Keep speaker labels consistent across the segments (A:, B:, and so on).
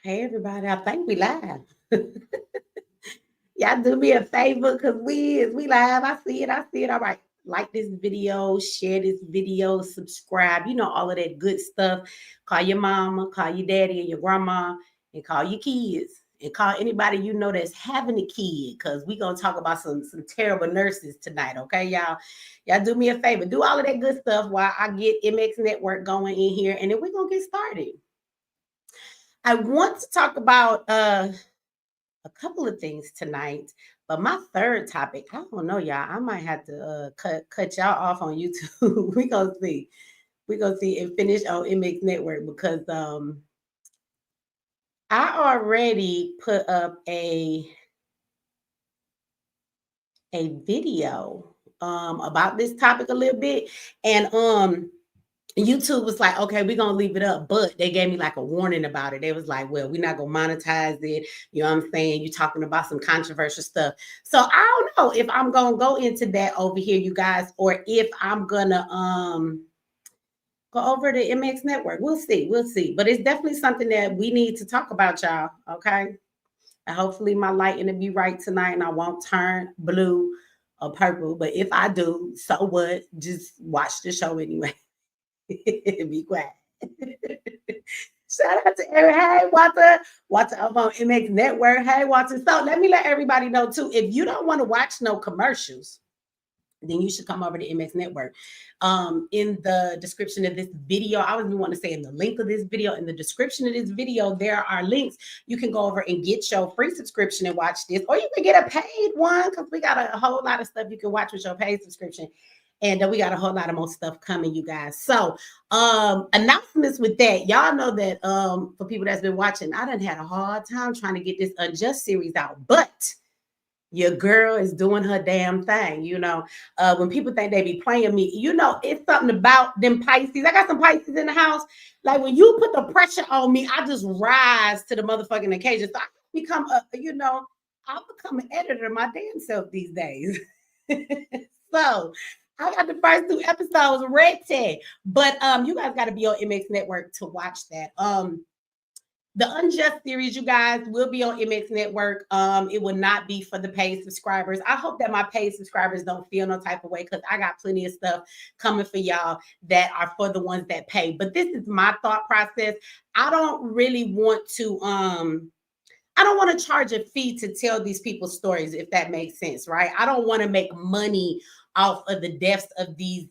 A: Hey everybody, I think we live. Y'all do me a favor because we live. I see it. I see it. All right. Like this video, share this video, subscribe. You know, all of that good stuff. Call your mama, call your daddy and your grandma, and call your kids. And call anybody you know that's having a kid. Because we're gonna talk about some terrible nurses tonight. Okay, y'all. Y'all do me a favor. Do all of that good stuff while I get MX Network going in here. And then we're gonna get started. I want to talk about a couple of things tonight, but my third topic, I don't know, y'all. I might have to cut y'all off on YouTube. We gonna see. We gonna see and finish on MX Network because I already put up a video about this topic a little bit, and YouTube was like, okay, we're gonna leave it up, but they gave me like a warning about it. They was like, well, we're not gonna monetize it. You know what I'm saying? You're talking about some controversial stuff. So I don't know if I'm gonna go into that over here, you guys, or if I'm gonna go over to MX Network. We'll see, we'll see. But it's definitely something that we need to talk about, y'all. Okay. And hopefully my lighting will be right tonight and I won't turn blue or purple. But if I do, so what? Just watch the show anyway. Be quiet. Shout out to Eric. Hey, Walter up on MX Network. Hey, Walter. So let me let everybody know too. If you don't want to watch no commercials, then you should come over to MX Network. In the description of this video, I was want to say in the link of this video, in the description of this video, there are links. You can go over and get your free subscription and watch this, or you can get a paid one because we got a whole lot of stuff you can watch with your paid subscription. And we got a whole lot of more stuff coming, you guys. So announcements with that. Y'all know that for people that's been watching, I done had a hard time trying to get this Unjust series out, but your girl is doing her damn thing. You know, when people think they be playing me, you know, it's something about them Pisces. I got some Pisces in the house. Like when you put the pressure on me, I just rise to the motherfucking occasion. So I become I'll become an editor of my damn self these days. So I got the first 2 episodes ready, but you guys got to be on MX Network to watch that. The Unjust series, you guys, will be on MX Network. It will not be for the paid subscribers. I hope that my paid subscribers don't feel no type of way because I got plenty of stuff coming for y'all that are for the ones that pay. But this is my thought process. I don't really want to I don't want to charge a fee to tell these people's stories, if that makes sense, right? I don't want to make money off of the deaths of these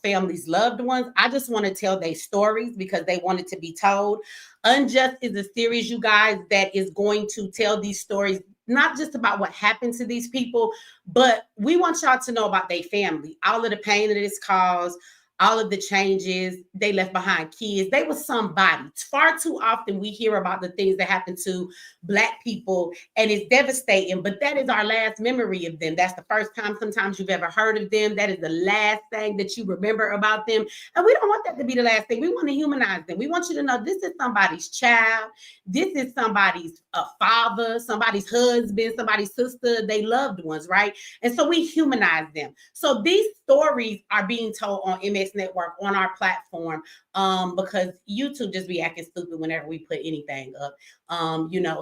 A: families' loved ones. I just want to tell their stories because they want it to be told. Unjust is a series, you guys, that is going to tell these stories, not just about what happened to these people, but we want y'all to know about their family, all of the pain that it's caused, all of the changes. They left behind kids. They were somebody. Far too often we hear about the things that happen to Black people and it's devastating, but that is our last memory of them. That's the first time sometimes you've ever heard of them. That is the last thing that you remember about them. And we don't want that to be the last thing. We want to humanize them. We want you to know this is somebody's child. This is somebody's father, somebody's husband, somebody's sister, they loved ones, right? And so we humanize them. So these stories are being told on MX Network on our platform because YouTube just be acting stupid whenever we put anything up.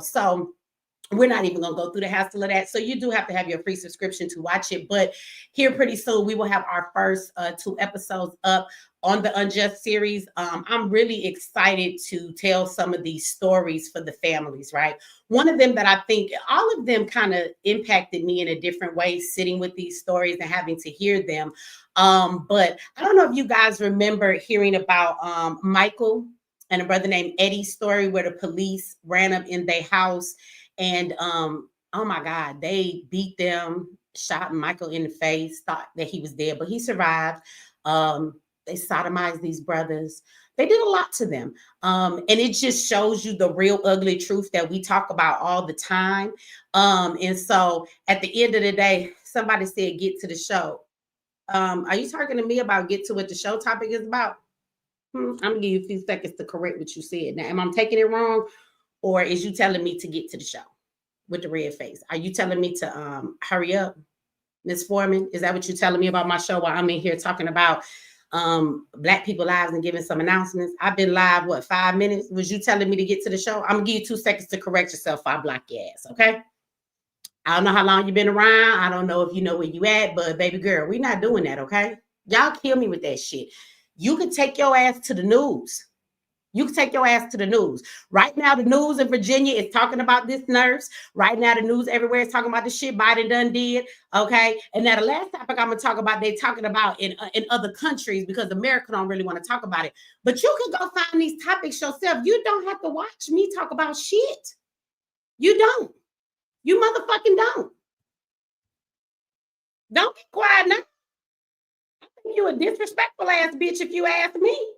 A: So we're not even going to go through the hassle of that. So you do have to have your free subscription to watch it. But here pretty soon, we will have our first 2 episodes up on the Unjust series. I'm really excited to tell some of these stories for the families, right? One of them that I think all of them kind of impacted me in a different way, sitting with these stories and having to hear them. But I don't know if you guys remember hearing about Michael and a brother named Eddie's story where the police ran up in their house and oh my God, they beat them, shot Michael in the face, thought that he was dead, but he survived. They sodomized these brothers. They did a lot to them. And it just shows you the real ugly truth that we talk about all the time. And so at the end of the day, somebody said, get to the show. Are you talking to me about get to what the show topic is about? I'm gonna give you a few seconds to correct what you said. Now, am I taking it wrong? Or is you telling me to get to the show with the red face? Are you telling me to hurry up, Miss Foreman? Is that what you're telling me about my show while I'm in here talking about Black People Lives and giving some announcements. I've been live, what, 5 minutes? Was you telling me to get to the show? I'm gonna give you 2 seconds to correct yourself if I block your ass, okay? I don't know how long you've been around. I don't know if you know where you at, but baby girl, we're not doing that, okay? Y'all kill me with that shit. You can take your ass to the news. You can take your ass to the news. Right now, the news in Virginia is talking about this nurse. Right now, the news everywhere is talking about the shit Biden done did. Okay. And now the last topic I'm going to talk about, they're talking about in other countries because America don't really want to talk about it. But you can go find these topics yourself. You don't have to watch me talk about shit. You don't. You motherfucking don't. Don't get quiet now. I think you a disrespectful ass bitch if you ask me.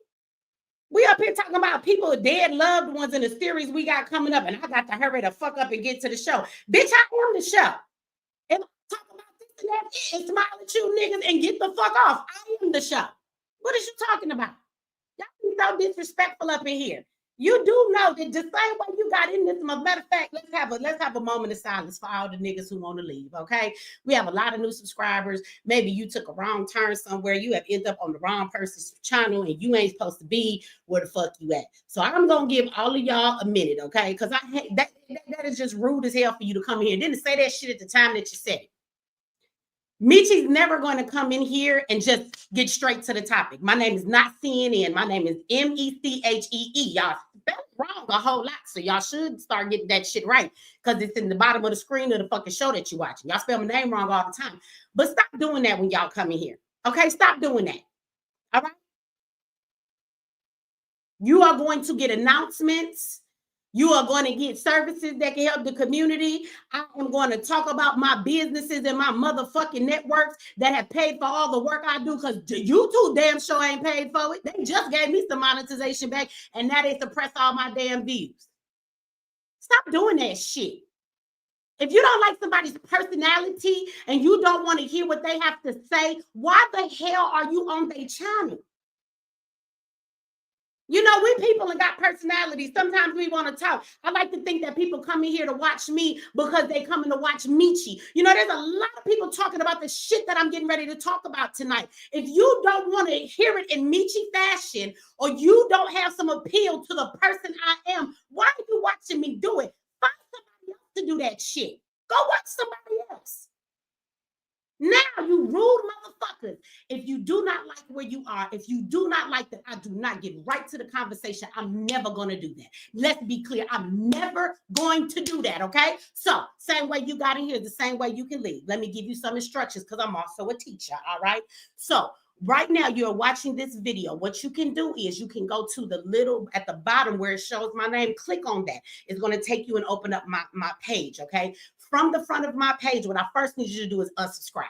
A: We up here talking about people, dead loved ones in the series we got coming up, and I got to hurry the fuck up and get to the show. Bitch, I am the show. And I talk about this and that and smile at you niggas and get the fuck off. I am the show. What is you talking about? Y'all be so disrespectful up in here. You do know that the same way you got in this. Matter of fact, let's have a moment of silence for all the niggas who want to leave. Okay, we have a lot of new subscribers. Maybe you took a wrong turn somewhere. You have ended up on the wrong person's channel, and you ain't supposed to be where the fuck you at. So I'm gonna give all of y'all a minute, okay? Because I hate that is just rude as hell for you to come here and then to say that shit at the time that you said it. Michi's never going to come in here and just get straight to the topic. My name is not CNN. My name is MECHEE. Y'all spelled wrong a whole lot. So y'all should start getting that shit right because it's in the bottom of the screen of the fucking show that you're watching. Y'all spell my name wrong all the time. But stop doing that when y'all come in here. Okay? Stop doing that. All right? You are going to get announcements. You are going to get services that can help the community. I am going to talk about my businesses and my motherfucking networks that have paid for all the work I do because YouTube damn sure ain't paid for it. They just gave me some monetization back and now they suppress all my damn views. Stop doing that shit. If you don't like somebody's personality and you don't want to hear what they have to say, why the hell are you on their channel? You know, we people and got personalities. Sometimes we want to talk. I like to think that people come in here to watch me because they come in to watch Michi. You know, there's a lot of people talking about the shit that I'm getting ready to talk about tonight. If you don't want to hear it in Michi fashion or you don't have some appeal to the person I am, why are you watching me do it? Find somebody else to do that shit. Go watch somebody else. Now, you rude motherfuckers. If you do not like where you are, if you do not like that, I do not get right to the conversation. I'm never going to do that. Let's be clear. I'm never going to do that, okay? So, same way you got in here, the same way you can leave. Let me give you some instructions because I'm also a teacher, all right? So, right now, you're watching this video. What you can do is you can go to the little at the bottom where it shows my name. Click on that. It's going to take you and open up my page, okay? From the front of my page, what I first need you to do is unsubscribe.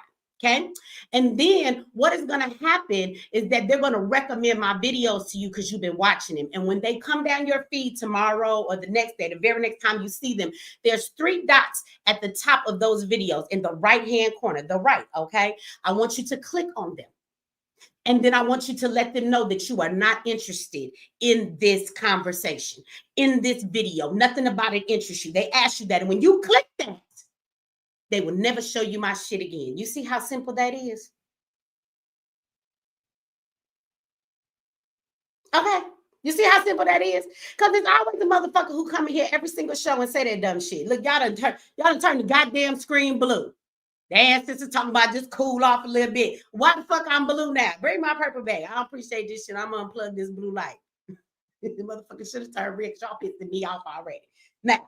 A: Okay. And then what is going to happen is that they're going to recommend my videos to you because you've been watching them. And when they come down your feed tomorrow or the next day, the very next time you see them, there's 3 dots at the top of those videos in the right-hand corner, the right. Okay. I want you to click on them. And then I want you to let them know that you are not interested in this conversation, in this video. Nothing about it interests you. They ask you that. And when you click that, they will never show you my shit again. You see how simple that is? Okay. You see how simple that is? Because there's always a motherfucker who come in here every single show and say that dumb shit. Look, y'all done turn the goddamn screen blue. Damn, sister talking about just cool off a little bit. Why the fuck I'm blue now? Bring my purple back. I don't appreciate this shit. I'm gonna unplug this blue light. The motherfucker should have turned red. Y'all pissing me off already. Now,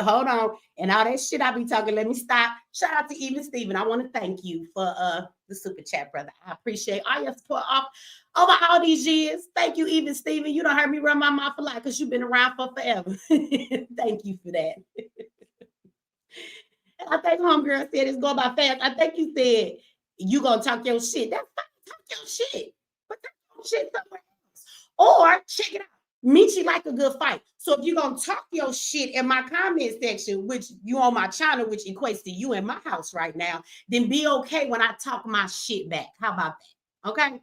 A: hold on. And all that shit I be talking, let me stop. Shout out to Even Steven. I want to thank you for the super chat, brother. I appreciate all your support over all these years. Thank you, Even Steven. You don't heard me run my mouth a lot because you've been around for forever. Thank you for that. I think homegirl said it's going by fast. I think you said you gonna talk your shit. That's fine. Talk your shit. But talk your shit somewhere else. Or check it out. Michi like a good fight. So if you're going to talk your shit in my comment section, which you on my channel, which equates to you in my house right now, then be okay when I talk my shit back. How about that? Okay.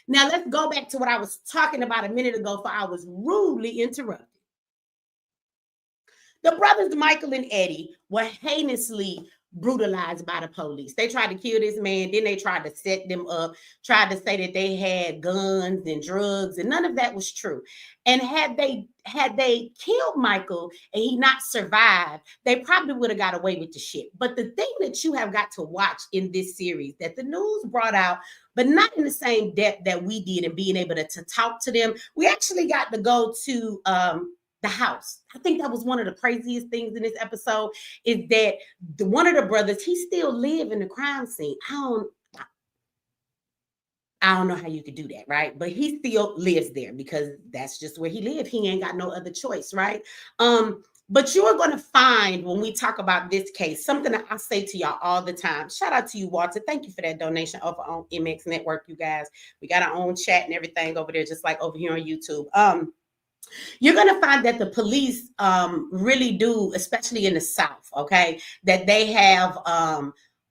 A: Now let's go back to what I was talking about a minute ago for I was rudely interrupted. The brothers Michael and Eddie were heinously brutalized by the police. They tried to kill this man, then they tried to set them up, tried to say that they had guns and drugs, and none of that was true. And had they killed Michael and he not survived, they probably would have got away with the shit. But the thing that you have got to watch in this series that the news brought out, but not in the same depth that we did, and being able to talk to them, we actually got to go to the house. I think that was one of the craziest things in this episode, is that one of the brothers, he still live in the crime scene. I don't know how you could do that, right? But he still lives there because that's just where he lived. He ain't got no other choice, right? But you are going to find, when we talk about this case, something that I say to y'all all the time. Shout out to you, Walter. Thank you for that donation over on MX Network, you guys. We got our own chat and everything over there, just like over here on YouTube. You're going to find that the police really do, especially in the South, okay, that they have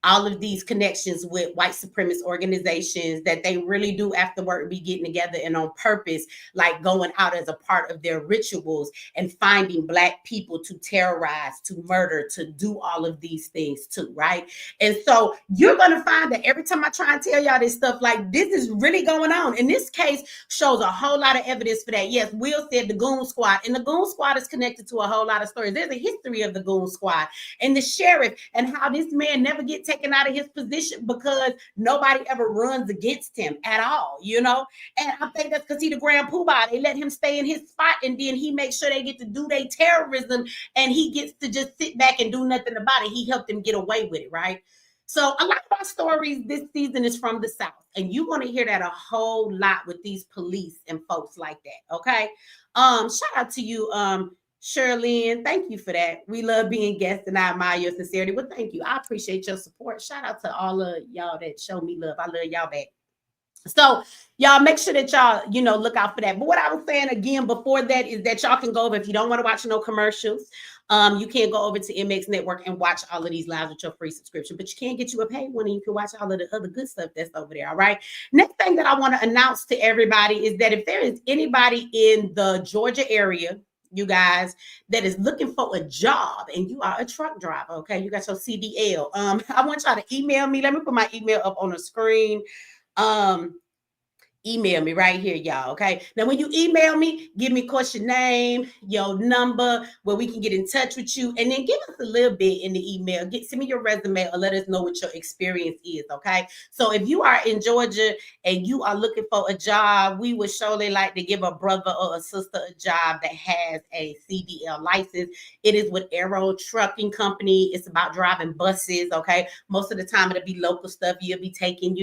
A: all of these connections with white supremacist organizations, that they really do after work be getting together and on purpose, like going out as a part of their rituals and finding Black people to terrorize, to murder, to do all of these things too, right? And so you're going to find that every time I try and tell y'all this stuff, like, this is really going on. And this case shows a whole lot of evidence for that. Yes, Will said the Goon Squad, and the Goon Squad is connected to a whole lot of stories. There's a history of the Goon Squad and the sheriff, and how this man never get taken out of his position because nobody ever runs against him at all, you know? And I think that's because he the grand poobah. They let him stay in his spot, and then he makes sure they get to do their terrorism, and he gets to just sit back and do nothing about it. He helped them get away with it, right? So a lot of our stories this season is from the South, and you're going to hear that a whole lot with these police and folks like that, okay? Shout out to you, Shirley, thank you for that. We love being guests and I admire your sincerity. Well, thank you. I appreciate your support. Shout out to all of y'all that show me love. I love y'all back. So y'all make sure that y'all, look out for that. But what I was saying again before that is that y'all can go over, if you don't want to watch no commercials, you can go over to MX Network and watch all of these lives with your free subscription, but you can't get you a paid one, and you can watch all of the other good stuff that's over there. All right. Next thing that I want to announce to everybody is that if there is anybody in the Georgia area, you guys, that is looking for a job, and you are a truck driver, okay, you got your CDL, I want y'all to email me. Let me put my email up on the screen. Email me right here, y'all. Okay. Now, when you email me, give me, of course, your name, your number, where we can get in touch with you, and then give us a little bit in the email. Send me your resume, or let us know what your experience is. Okay. So if you are in Georgia and you are looking for a job, we would surely like to give a brother or a sister a job that has a CDL license. It is with Aero Trucking Company. It's about driving buses. Okay. Most of the time it'll be local stuff. You'll be taking,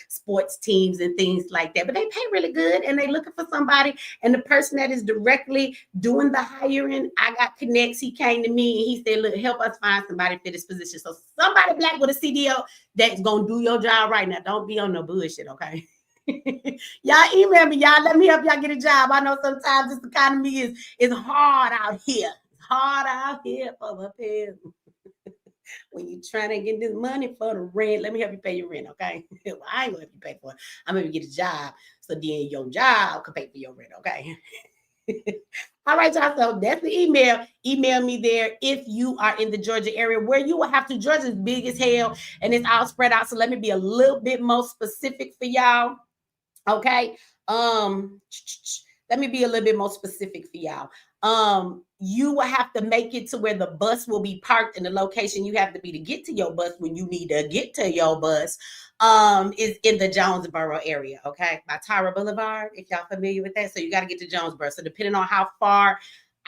A: sports teams and things like that. But they pay really good, and they looking for somebody. And the person that is directly doing the hiring, I got connects. He came to me and he said, look, help us find somebody for this position. So somebody Black with a CDL that's going to do your job right now. Don't be on no bullshit, okay? Y'all email me, y'all. Let me help y'all get a job. I know sometimes this economy is hard out here. It's hard out here for the people. When you're trying to get this money for the rent, let me help you pay your rent, okay? Well, I ain't gonna help you pay for it. I'm gonna get a job, so then your job can pay for your rent, okay? All right, y'all. So that's the email. Email me there if you are in the Georgia area, where you will have to. Georgia's big as hell, and it's all spread out. So let me be a little bit more specific for y'all, okay? Let me be a little bit more specific for y'all. You will have to make it to where the bus will be parked, in the location you have to be to get to your bus when you need to get to your bus is in the Jonesboro area, okay, by Tyra Boulevard, if y'all familiar with that. So you got to get to Jonesboro. So depending on how far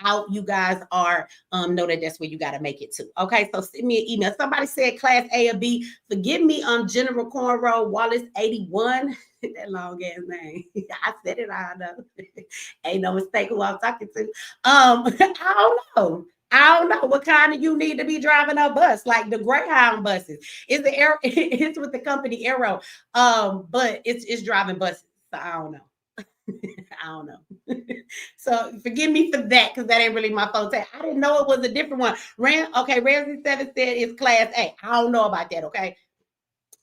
A: out you guys are, know that that's where you got to make it to. Okay, so send me an email. Somebody said class A or B. Forgive me, General Cornrow Wallace 81. That long ass name. I said it, I know. Ain't no mistake who I'm talking to. I don't know what kind of you need to be driving a bus, like the Greyhound buses. It's with the company Aero, but it's driving buses. So I don't know. I don't know. So forgive me for that, because that ain't really my forte. I didn't know it was a different one. Ramsey 7 said it's class A. I don't know about that, okay?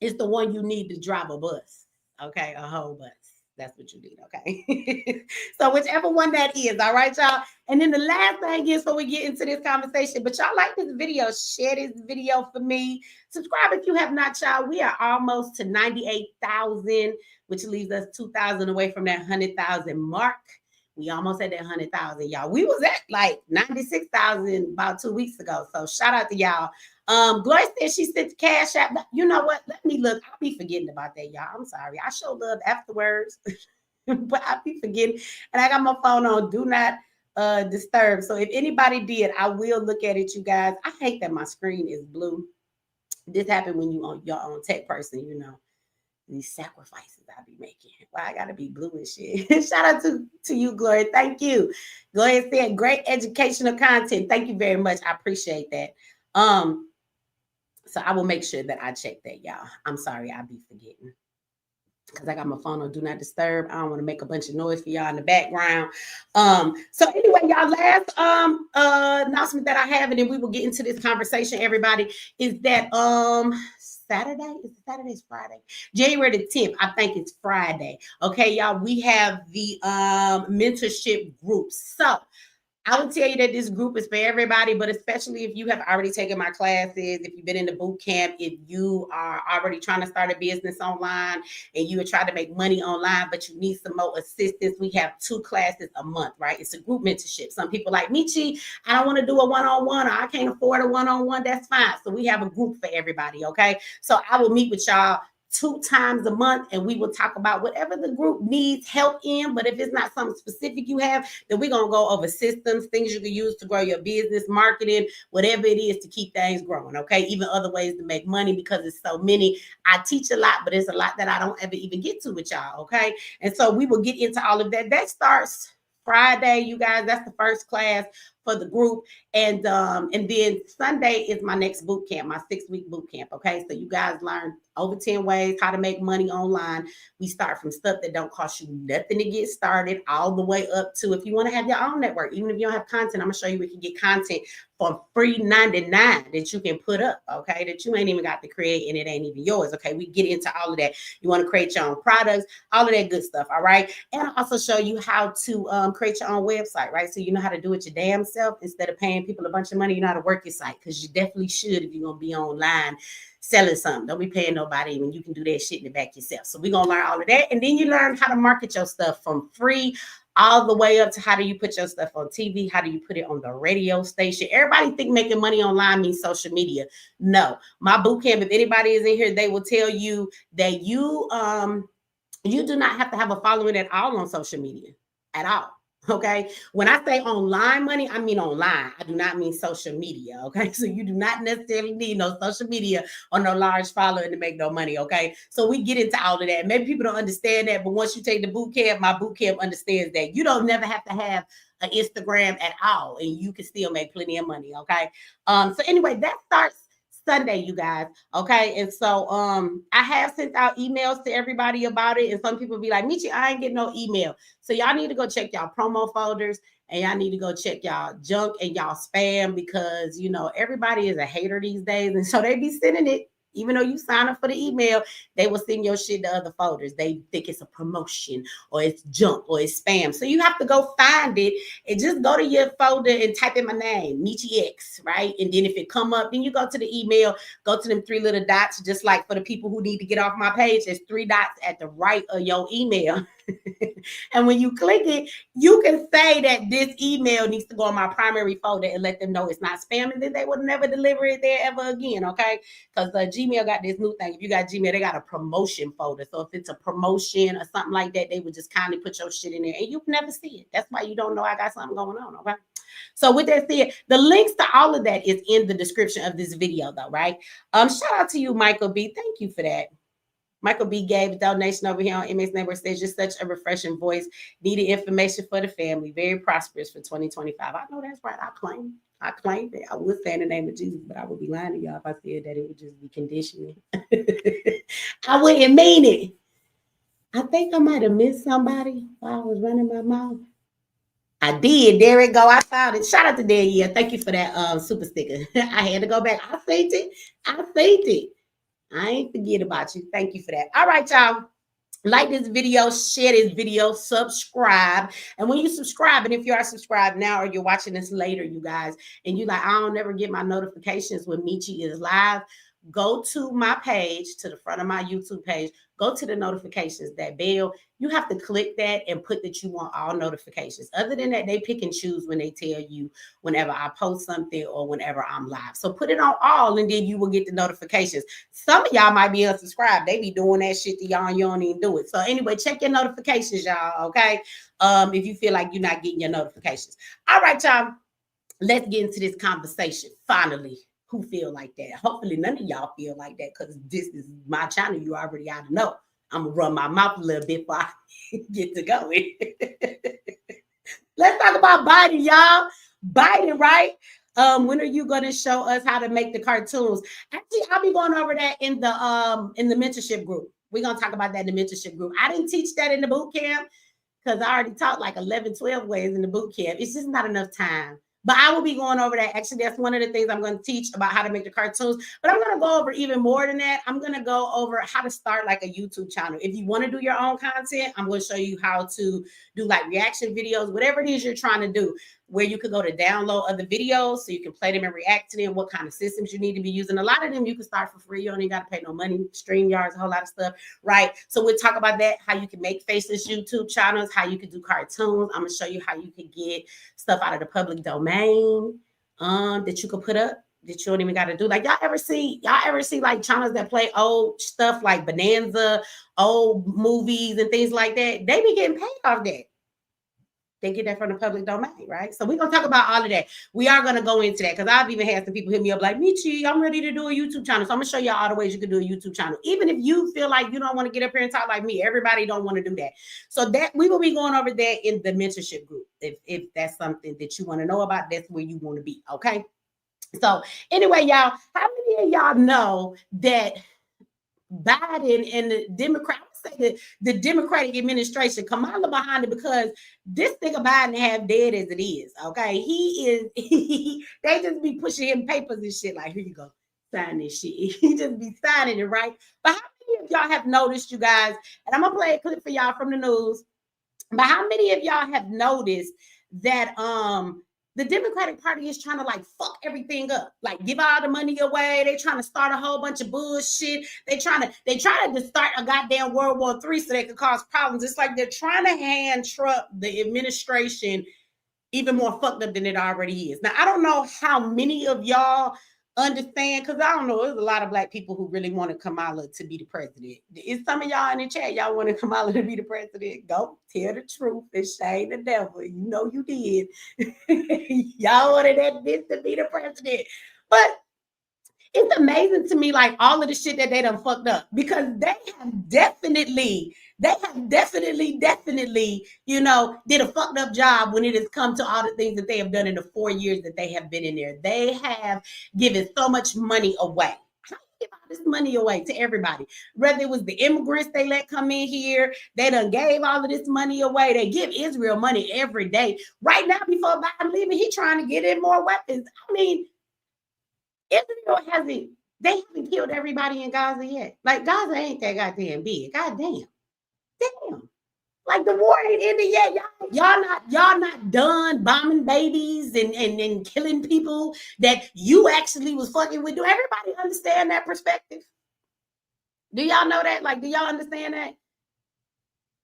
A: It's the one you need to drive a bus, okay? A whole bus. That's what you need, okay? So whichever one that is, all right, y'all. And then the last thing is, before we get into this conversation, but y'all like this video, share this video for me. Subscribe if you have not, y'all. We are almost to 98,000, which leaves us 2,000 away from that 100,000 mark. We almost at that 100,000, y'all. We was at like 96,000 about 2 weeks ago. So shout out to y'all. Gloria said she sent the cash out. You know what? Let me look. I'll be forgetting about that, y'all. I'm sorry. I show love afterwards, but I'll be forgetting. And I got my phone on do not disturb. So if anybody did, I will look at it, you guys. I hate that my screen is blue. This happened when you on your own tech person, you know. These sacrifices I be making. Why I gotta be blue and shit. Shout out to you, Gloria. Thank you. Gloria said great educational content. Thank you very much. I appreciate that. So I will make sure that I check that, y'all. I'm sorry, I'll be forgetting. Because I got my phone on do not disturb. I don't want to make a bunch of noise for y'all in the background. So anyway, y'all, last announcement that I have, and then we will get into this conversation, everybody, is that Saturday? Is it Saturday? It's Friday. January the 10th. I think it's Friday. Okay, y'all. We have the mentorship group. So I would tell you that this group is for everybody, but especially if you have already taken my classes, if you've been in the boot camp, if you are already trying to start a business online and you are trying to make money online, but you need some more assistance, we have 2 classes a month, right? It's a group mentorship. Some people like, Michi, I don't want to do a one-on-one, or I can't afford a one-on-one. That's fine. So we have a group for everybody, okay? So I will meet with y'all 2 times a month, and we will talk about whatever the group needs help in. But if it's not something specific you have, then we're going to go over systems, things you can use to grow your business, marketing, whatever it is to keep things growing, okay? Even other ways to make money, because it's so many. I teach a lot, but it's a lot that I don't ever even get to with y'all, okay? And so we will get into all of that. That starts Friday, you guys. That's the first class for the group. And then Sunday is my next boot camp, my 6-week boot camp. Okay. So you guys learn over 10 ways how to make money online. We start from stuff that don't cost you nothing to get started, all the way up to if you want to have your own network. Even if you don't have content, I'm gonna show you we can get content for free 99 that you can put up, okay, that you ain't even got to create, and it ain't even yours. Okay, we get into all of that. You want to create your own products, all of that good stuff. All right. And I also show you how to create your own website, right? So you know how to do it your damn self instead of paying people a bunch of money. You know how to work your site, because you definitely should if you're gonna be online selling something. Don't be paying nobody when you can do that shit in the back yourself. So we're gonna learn all of that, and then you learn how to market your stuff from free all the way up to how do you put your stuff on TV, how do you put it on the radio station. Everybody think making money online means social media. No, my boot camp, if anybody is in here, they will tell you that you do not have to have a following at all on social media at all. Okay. When I say online money, I mean online. I do not mean social media. Okay. So you do not necessarily need no social media or no large following to make no money. Okay. So we get into all of that. Maybe people don't understand that, but once you take the boot camp, my boot camp understands that you don't never have to have an Instagram at all, and you can still make plenty of money. Okay. So anyway, that starts Sunday, you guys. Okay. And so I have sent out emails to everybody about it. And some people be like, Michi, I ain't getting no email. So y'all need to go check y'all promo folders, and y'all need to go check y'all junk and y'all spam, because you know everybody is a hater these days. And so they be sending it. Even though you sign up for the email, they will send your shit to other folders. They think it's a promotion or it's junk or it's spam. So you have to go find it and just go to your folder and type in my name, Michi X, right? And then if it come up, then you go to the email, go to them 3 little dots, just like for the people who need to get off my page, there's 3 dots at the right of your email. And when you click it, you can say that this email needs to go on my primary folder and let them know it's not spam, and then they will never deliver it there ever again, okay? Because Gmail got this new thing. If you got Gmail, they got a promotion folder. So if it's a promotion or something like that, they would just kindly put your shit in there, and you can never see it. That's why you don't know I got something going on, okay? So with that said, the links to all of that is in the description of this video, though, right? Shout out to you, Michael B. Thank you for that. Michael B. gave a donation over here on MX Network. Says just such a refreshing voice. Needed information for the family. Very prosperous for 2025. I know that's right. I claim that. I would say in the name of Jesus, but I would be lying to y'all if I said that it would just be conditioning. I wouldn't mean it. I think I might have missed somebody while I was running my mouth. I did. There it go. I found it. Shout out to Danielle. Thank you for that super sticker. I had to go back. I saved it. I ain't forget about you. Thank you for that. All right, y'all. Like this video, share this video, subscribe. And when you subscribe, and if you are subscribed now or you're watching this later, you guys, and you like, I don't never get my notifications when Michi is live, go to my page, to the front of my YouTube page, go to the notifications, that bell. You have to click that and put that you want all notifications. Other than that, they pick and choose when they tell you whenever I post something or whenever I'm live. So put it on all, and then you will get the notifications. Some of y'all might be unsubscribed. They be doing that shit to y'all and you don't even do it. So anyway, check your notifications, y'all, okay? If you feel like you're not getting your notifications. All right, y'all, let's get into this conversation. Finally, who feel like that? Hopefully none of y'all feel like that, because this is my channel. You already ought to know. I'm going to run my mouth a little bit before I get to going. Let's talk about Biden, y'all. Biden, right? When are you going to show us how to make the cartoons? Actually, I'll be going over that in the mentorship group. We're going to talk about that in the mentorship group. I didn't teach that in the boot camp because I already taught like 11, 12 ways in the boot camp. It's just not enough time. But I will be going over that. Actually, that's one of the things I'm going to teach about how to make the cartoons. But I'm going to go over even more than that. I'm going to go over how to start like a YouTube channel. If you want to do your own content, I'm going to show you how to do like reaction videos, whatever it is you're trying to do, where you could go to download other videos so you can play them and react to them, what kind of systems you need to be using. A lot of them you can start for free. You don't even got to pay no money. StreamYards, a whole lot of stuff, right? So we'll talk about that, how you can make faceless YouTube channels, how you can do cartoons. I'm going to show you how you can get stuff out of the public domain that you can put up that you don't even got to do. Like y'all ever see like channels that play old stuff like Bonanza, old movies and things like that? They be getting paid off that. They get that from the public domain, right? So we're going to talk about all of that. We are going to go into that because I've even had some people hit me up like, Michi, I'm ready to do a YouTube channel. So I'm going to show you all the ways you can do a YouTube channel. Even if you feel like you don't want to get up here and talk like me, everybody don't want to do that. So that we will be going over that in the mentorship group. If that's something that you want to know about, that's where you want to be, okay? So anyway, y'all, how many of y'all know that Biden and the the Democratic administration, Kamala behind it, because this nigga Biden half dead as it is. Okay, they just be pushing him papers and shit like, here you go, sign this shit. He just be signing it, right? But how many of y'all have noticed, you guys? And I'm gonna play a clip for y'all from the news. But how many of y'all have noticed that the Democratic Party is trying to like fuck everything up, like give all the money away. They trying to start a whole bunch of bullshit. They trying to start a goddamn World War III so they could cause problems. It's like they're trying to hand Trump the administration even more fucked up than it already is. Now, I don't know how many of y'all understand, because I don't know, there's a lot of Black people who really wanted Kamala to be the president. Is some of y'all in the chat, y'all wanted Kamala to be the president? Go tell the truth and shame the devil. You know you did. Y'all wanted that bitch to be the president. But it's amazing to me, like all of the shit that they done fucked up, because they have definitely, you know, did a fucked up job when it has come to all the things that they have done in the 4 years that they have been in there. They have given so much money away. How do you give all this money away to everybody? Whether it was the immigrants they let come in here, they done gave all of this money away. They give Israel money every day. Right now, before Biden leaving, he trying to get in more weapons. I mean, Israel haven't killed everybody in Gaza yet. Like Gaza ain't that goddamn big. Goddamn. Damn. Like the war ain't ended yet. Y'all not done bombing babies and killing people that you actually was fucking with. Do everybody understand that perspective? Do y'all know that? Like, do y'all understand that?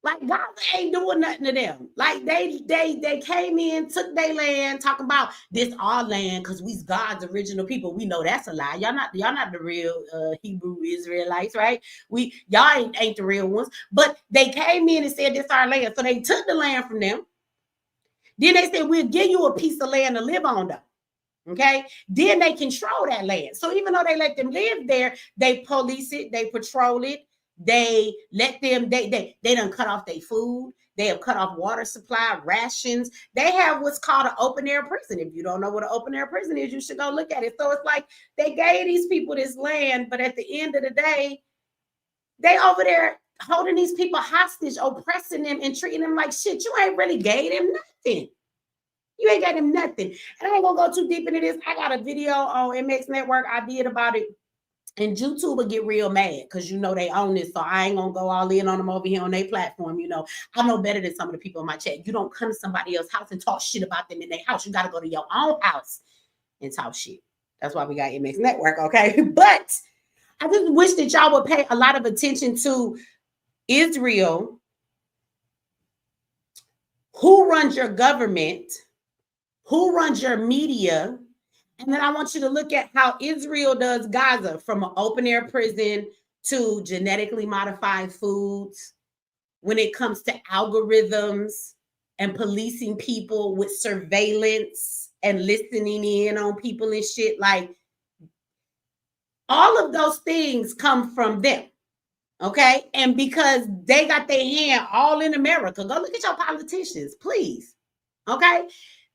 A: Like Gaza ain't doing nothing to them. Like they came in, took their land, talking about this our land because we's God's original people. We know that's a lie. Y'all not the real Hebrew Israelites, right? Y'all ain't the real ones. But they came in and said this our land, so they took the land from them. Then they said we'll give you a piece of land to live on, though. Okay, then they control that land. So even though they let them live there, they police it, they patrol it. They let them, they done cut off their food. They have cut off water supply, rations. They have what's called an open air prison. If you don't know what an open air prison is, you should go look at it. So it's like they gave these people this land, but at the end of the day, they over there holding these people hostage, oppressing them and treating them like shit. You ain't really gave them nothing. You ain't got them nothing. And I ain't gonna go too deep into this. I got a video on MX Network I did about it. And YouTube will get real mad because you know they own this. So I ain't gonna go all in on them over here on their platform. You know, I know better than some of the people in my chat. You don't come to somebody else's house and talk shit about them in their house. You gotta go to your own house and talk shit. That's why we got MX Network, okay? But I just wish that y'all would pay a lot of attention to Israel. Who runs your government? Who runs your media? And then I want you to look at how Israel does Gaza, from an open air prison to genetically modified foods, when it comes to algorithms and policing people with surveillance and listening in on people and shit. Like, all of those things come from them. Okay. And because they got their hand all in America, go look at your politicians, please. Okay.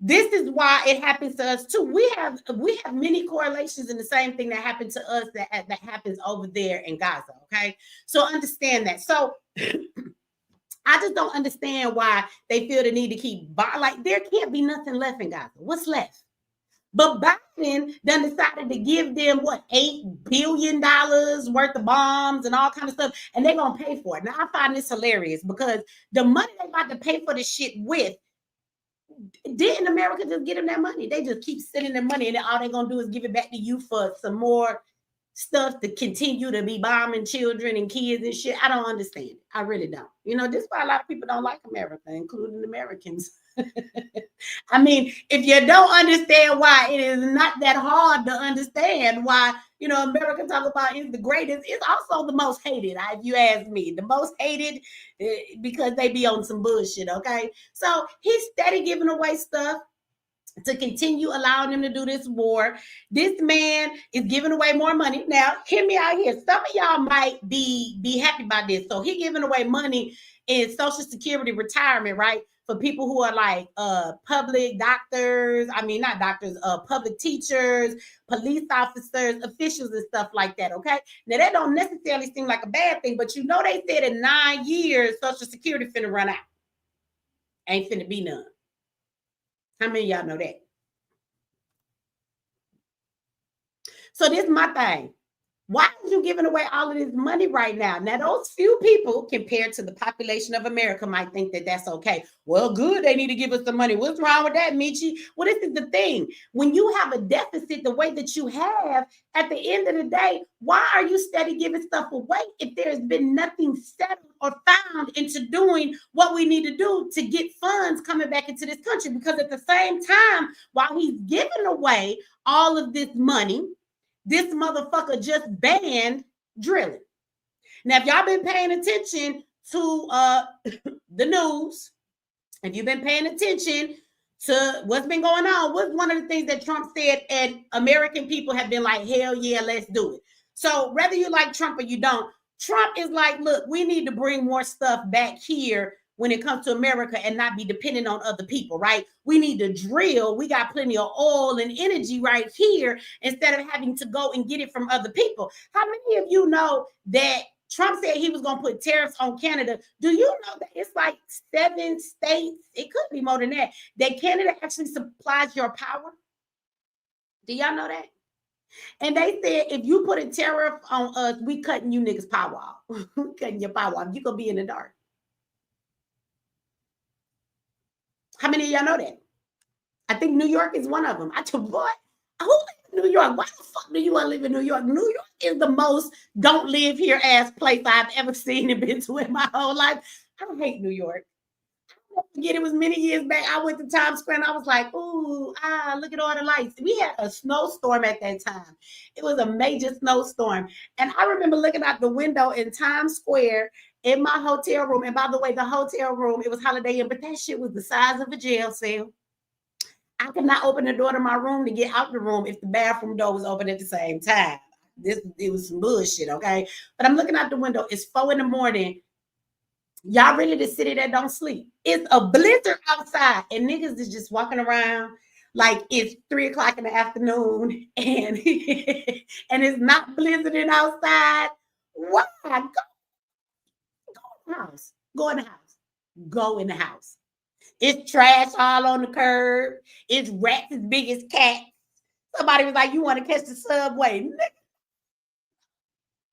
A: This is why it happens to us too. We have many correlations in the same thing that happened to us that happens over there in Gaza. Okay. So understand that. So I just don't understand why they feel the need to keep like, there can't be nothing left in Gaza. What's left? But Biden then decided to give them what, $8 billion worth of bombs and all kind of stuff, and they're gonna pay for it. Now I find this hilarious because the money they about to pay for the shit with, didn't America just get them that money? They just keep sending them money, and then all they're gonna do is give it back to you for some more stuff to continue to be bombing children and kids and shit. I don't understand it. I really don't. You know, this is why a lot of people don't like America, including Americans. I mean, if you don't understand why, it is not that hard to understand why, you know, America talk about is the greatest. It's also the most hated, if you ask me. The most hated because they be on some bullshit, okay? So he's steady giving away stuff to continue allowing them to do this war. This man is giving away more money. Now, hear me out here. Some of y'all might be happy about this. So he giving away money in Social Security retirement, right? For people who are like public doctors, not doctors, public teachers, police officers, officials and stuff like that, okay? Now, that don't necessarily seem like a bad thing, but you know they said in 9 years, Social Security finna run out. Ain't finna be none. How many of y'all know that? So this is my thing. Why are you giving away all of this money right now? Now, those few people compared to the population of America might think that that's okay. Well, good, they need to give us some money. What's wrong with that, Michi? Well, this is the thing. When you have a deficit the way that you have, at the end of the day, why are you steady giving stuff away if there's been nothing settled or found into doing what we need to do to get funds coming back into this country? Because at the same time, while he's giving away all of this money, this motherfucker just banned drilling. Now, if y'all been paying attention to the news, if you've been paying attention to what's been going on, what's one of the things that Trump said, and American people have been like, hell yeah, let's do it. So whether you like Trump or you don't, Trump is like, look, we need to bring more stuff back here when it comes to America and not be dependent on other people, right? We need to drill. We got plenty of oil and energy right here instead of having to go and get it from other people. How many of you know that Trump said he was going to put tariffs on Canada? Do you know that it's like 7 states, it could be more than that Canada actually supplies your power? Do y'all know that? And they said, if you put a tariff on us, we cutting you niggas power off. Cutting your power off. You're going to be in the dark. How many of y'all know that? I think New York is one of them. I told, boy, who lives in New York? Why the fuck do you want to live in New York? New York is the most don't live here ass place I've ever seen and been to in my whole life. I hate New York. I don't forget, it was many years back. I went to Times Square and I was like, ooh, look at all the lights. We had a snowstorm at that time. It was a major snowstorm. And I remember looking out the window in Times Square in my hotel room. And by the way, the hotel room, it was Holiday Inn, but that shit was the size of a jail cell. I could not open the door to my room to get out the room if the bathroom door was open at the same time. It was some bullshit, okay? But I'm looking out the window. It's 4 a.m. Y'all really the city that don't sleep. It's a blizzard outside, and niggas is just walking around like it's 3 o'clock in the afternoon, and and it's not blizzarding outside. Why? Go in the house. Go in the house. Go in the house. It's trash all on the curb. It's rats as big as cats. Somebody was like, you want to catch the subway?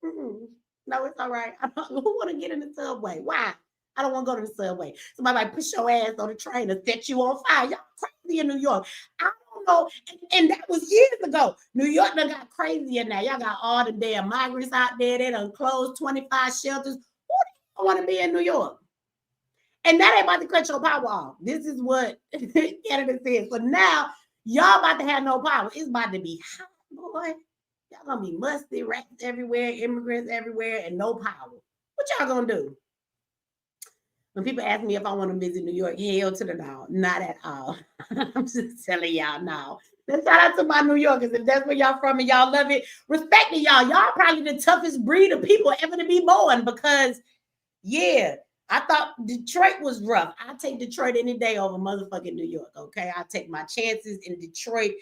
A: Mm-mm. No, it's all right. Who want to get in the subway? Why? I don't want to go to the subway. Somebody might push your ass on the train and set you on fire. Y'all crazy in New York. I don't know. And that was years ago. New York done got crazier now. Y'all got all the damn migrants out there. They done closed 25 shelters. Who don't want to be in New York? And that ain't about to cut your power off. This is what Canada said. So now y'all about to have no power. It's about to be hot, boy. Y'all gonna be musty, rats everywhere, immigrants everywhere, and no power. What y'all gonna do? When people ask me if I want to visit New York, hell to the no, not at all. I'm just telling y'all now. Let's shout out to my New Yorkers. If that's where y'all from and y'all love it, respect to y'all. Y'all probably the toughest breed of people ever to be born because, yeah, I thought Detroit was rough. I take Detroit any day over motherfucking New York. Okay, I take my chances in Detroit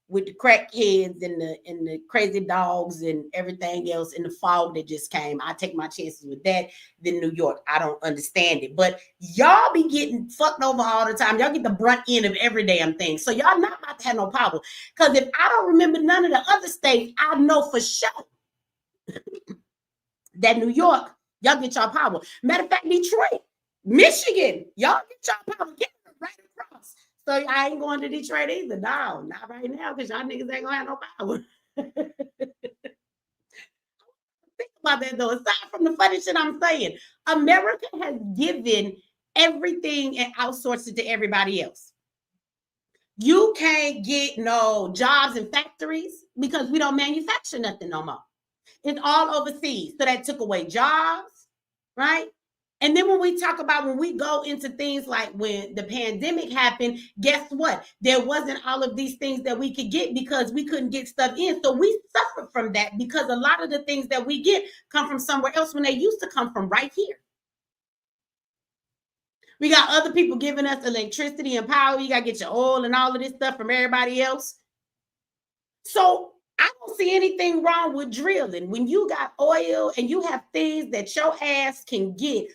A: with the crackheads and the crazy dogs and everything else in the fog that just came. I take my chances with that than New York. I don't understand it. But y'all be getting fucked over all the time. Y'all get the brunt end of every damn thing. So y'all not about to have no power. Because if I don't remember none of the other states, I know for sure that New York, y'all get y'all power. Matter of fact, Detroit, Michigan, y'all get y'all power. Get it right across. So I ain't going to Detroit either. No, not right now, because y'all niggas ain't gonna have no power. Think about that though. Aside from the funny shit I'm saying, America has given everything and outsourced it to everybody else. You can't get no jobs in factories because we don't manufacture nothing no more. It's all overseas. So that took away jobs, right? And then when we talk about when we go into things like when the pandemic happened, guess what? There wasn't all of these things that we could get because we couldn't get stuff in. So we suffered from that because a lot of the things that we get come from somewhere else when they used to come from right here. We got other people giving us electricity and power. You got to get your oil and all of this stuff from everybody else. So I don't see anything wrong with drilling. When you got oil and you have things that your ass can get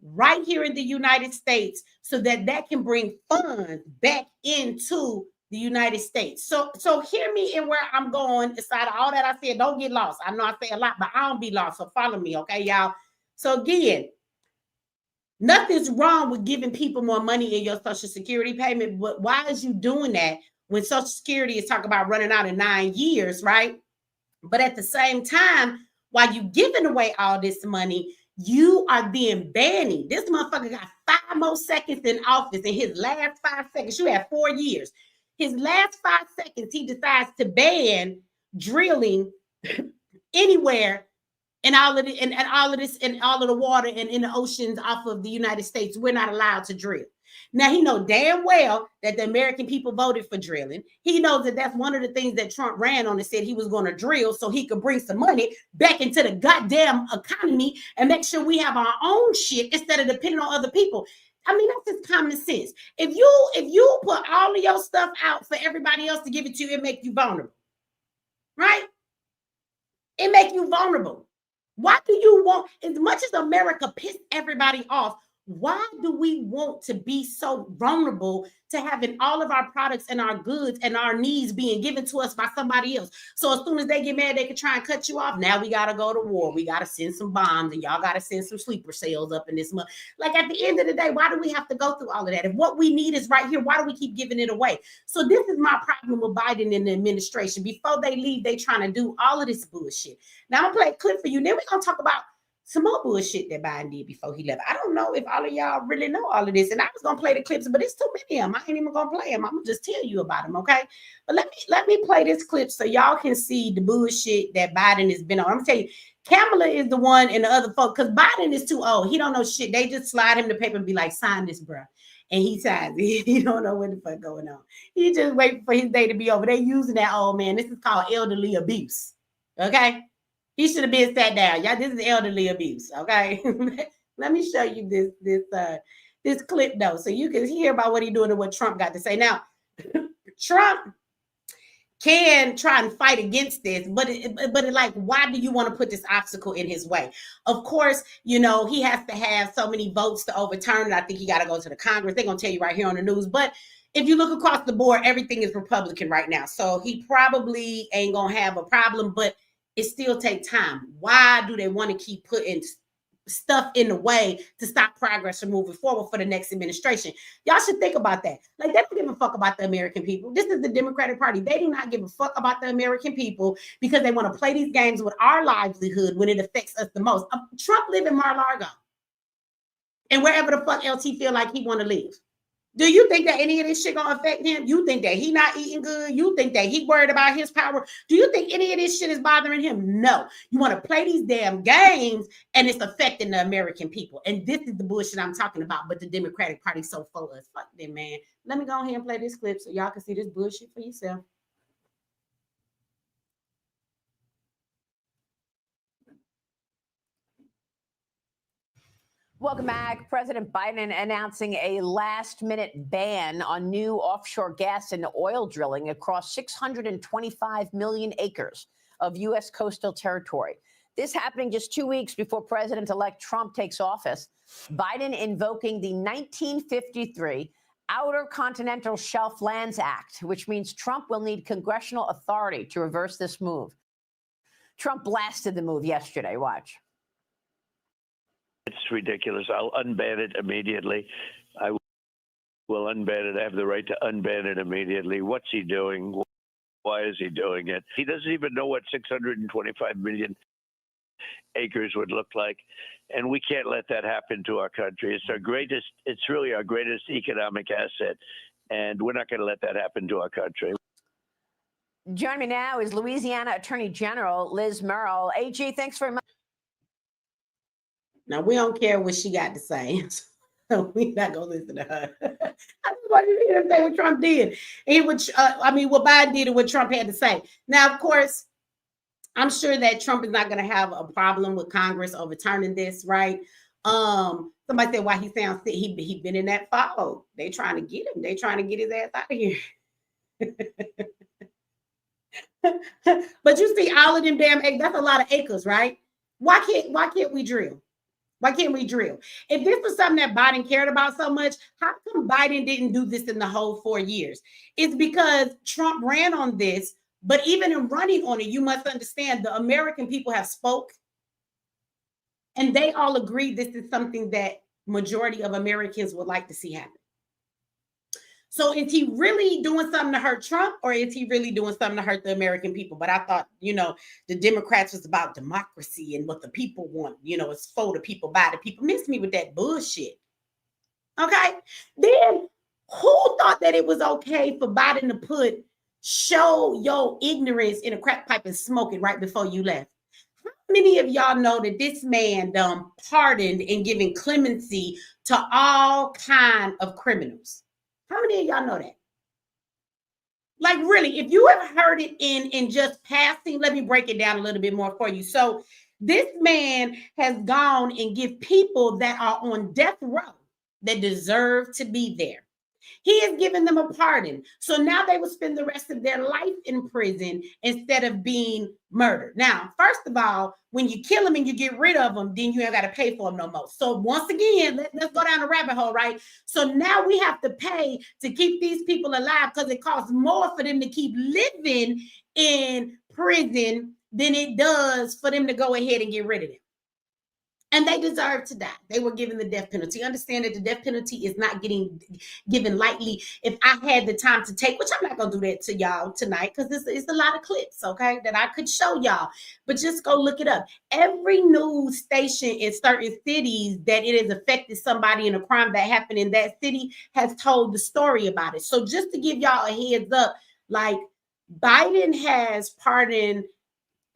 A: right here in the United States so that that can bring funds back into the United States. So hear me in where I'm going. Aside of all that I said, don't get lost. I know I say a lot, but I don't be lost. So follow me, okay, y'all? So again, nothing's wrong with giving people more money in your Social Security payment, but why is you doing that when Social Security is talking about running out in 9 years, right? But at the same time, while you giving away all this money, you are then banning. This motherfucker got 5 more seconds in office. In his last 5 seconds, you have 4 years. His last 5 seconds, he decides to ban drilling anywhere and all of the and all of this and all of the water and in the oceans off of the United States. We're not allowed to drill. Now he knows damn well that the American people voted for drilling. He knows that that's one of the things that Trump ran on and said he was going to drill so he could bring some money back into the goddamn economy and make sure we have our own shit instead of depending on other people. I mean, that's just common sense. If you put all of your stuff out for everybody else to give it to you, it make you vulnerable, right? It make you vulnerable. Why do you want, as much as America pissed everybody off, why do we want to be so vulnerable to having all of our products and our goods and our needs being given to us by somebody else? So as soon as they get mad, they can try and cut you off. Now we got to go to war. We got to send some bombs and y'all got to send some sleeper cells up in this month. Like at the end of the day, why do we have to go through all of that? If what we need is right here, why do we keep giving it away? So this is my problem with Biden and the administration. Before they leave, they trying to do all of this bullshit. Now I'm going to play a clip for you. Then we're going to talk about some more bullshit that Biden did before he left. I don't know if all of y'all really know all of this. And I was going to play the clips, but it's too many of them. I ain't even going to play them. I'm going to just tell you about them, okay? But let me play this clip so y'all can see the bullshit that Biden has been on. I'm going to tell you, Kamala is the one and the other folks, because Biden is too old. He don't know shit. They just slide him the paper and be like, sign this, bro. And he signs it. He don't know what the fuck going on. He just waiting for his day to be over. They using that old man. This is called elderly abuse, okay? He should have been sat down. Y'all, this is elderly abuse, okay? Let me show you this clip, though, so you can hear about what he's doing and what Trump got to say. Now, Trump can try and fight against this, but like, why do you want to put this obstacle in his way? Of course, you know, he has to have so many votes to overturn it. I think he got to go to the Congress. They're going to tell you right here on the news. But if you look across the board, everything is Republican right now. So he probably ain't going to have a problem, but it still takes time. Why do they want to keep putting stuff in the way to stop progress from moving forward for the next administration? Y'all should think about that. Like, they don't give a fuck about the American people. This is the Democratic Party. They do not give a fuck about the American people because they want to play these games with our livelihood when it affects us the most. Trump live in Mar-a-Lago and wherever the fuck else he feel like he want to live. Do you think that any of this shit gonna affect him? You think that he not eating good? You think that he worried about his power? Do you think any of this shit is bothering him? No. You want to play these damn games and it's affecting the American people. And this is the bullshit I'm talking about. But the Democratic Party so full of us. Fuck them, man. Let me go ahead and play this clip so y'all can see this bullshit for yourself.
B: Welcome back. President Biden announcing a last-minute ban on new offshore gas and oil drilling across 625 million acres of U.S. coastal territory. This happening just 2 weeks before President-elect Trump takes office. Biden invoking the 1953 Outer Continental Shelf Lands Act, which means Trump will need congressional authority to reverse this move. Trump blasted the move yesterday. Watch.
C: It's ridiculous. I'll unban it immediately. I will unban it. I have the right to unban it immediately. What's he doing? Why is he doing it? He doesn't even know what 625 million acres would look like. And we can't let that happen to our country. It's really our greatest economic asset. And we're not going to let that happen to our country.
B: Joining me now is Louisiana Attorney General Liz Murrill. AG, thanks very much.
A: Now, we don't care what she got to say. So we're not going to listen to her. I just wanted to hear him say what Trump did. And what Biden did and what Trump had to say. Now, of course, I'm sure that Trump is not going to have a problem with Congress overturning this, right? Somebody said why he sounds sick. He been in that fog. They trying to get him. They trying to get his ass out of here. But you see all of them damn acres. That's a lot of acres, right? Why can't we drill? Why can't we drill? If this was something that Biden cared about so much, how come Biden didn't do this in the whole 4 years? It's because Trump ran on this, but even in running on it, you must understand the American people have spoke and they all agree this is something that majority of Americans would like to see happen. So is he really doing something to hurt Trump or is he really doing something to hurt the American people? But I thought, the Democrats was about democracy and what the people want. It's for the people, by the people. Miss me with that bullshit. Okay. Then who thought that it was okay for Biden to show your ignorance in a crack pipe and smoke it right before you left? How many of y'all know that this man pardoned and giving clemency to all kind of criminals? How many of y'all know that? Like, really, if you have heard it in just passing, let me break it down a little bit more for you. So this man has gone and give people that are on death row that deserve to be there. He has given them a pardon. So now they will spend the rest of their life in prison instead of being murdered. Now, first of all, when you kill them and you get rid of them, then you ain't got to pay for them no more. So once again, let's go down the rabbit hole, right? So now we have to pay to keep these people alive because it costs more for them to keep living in prison than it does for them to go ahead and get rid of them. And they deserve to die. They were given the death penalty. Understand that the death penalty is not getting given lightly. If I had the time to take, which I'm not going to do that to y'all tonight because it's a lot of clips, okay, that I could show y'all. But just go look it up. Every news station in certain cities that it has affected somebody in a crime that happened in that city has told the story about it. So just to give y'all a heads up, like Biden has pardoned.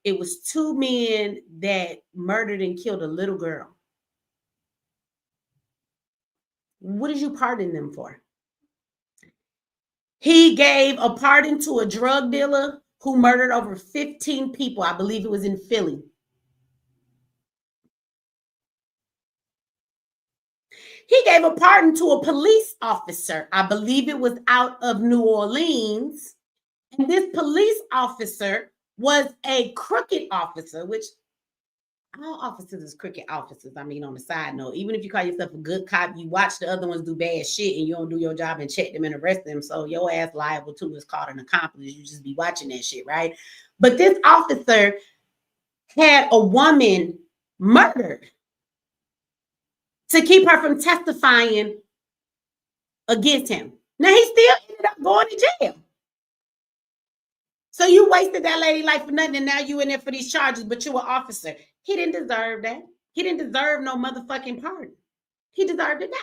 A: It was 2 men that murdered and killed a little girl. What did you pardon them for? He gave a pardon to a drug dealer who murdered over 15 people. I believe it was in Philly. He gave a pardon to a police officer. I believe it was out of New Orleans. And this police officer was a crooked officer, which all officers is crooked officers. I mean, on the side note, even if you call yourself a good cop, you watch the other ones do bad shit and you don't do your job and check them and arrest them. So your ass liable too is called an accomplice. You just be watching that shit, right? But this officer had a woman murdered to keep her from testifying against him. Now, he still ended up going to jail. So you wasted that lady life for nothing, and now you in there for these charges, but you're an officer. He didn't deserve that. He didn't deserve no motherfucking pardon. He deserved to die.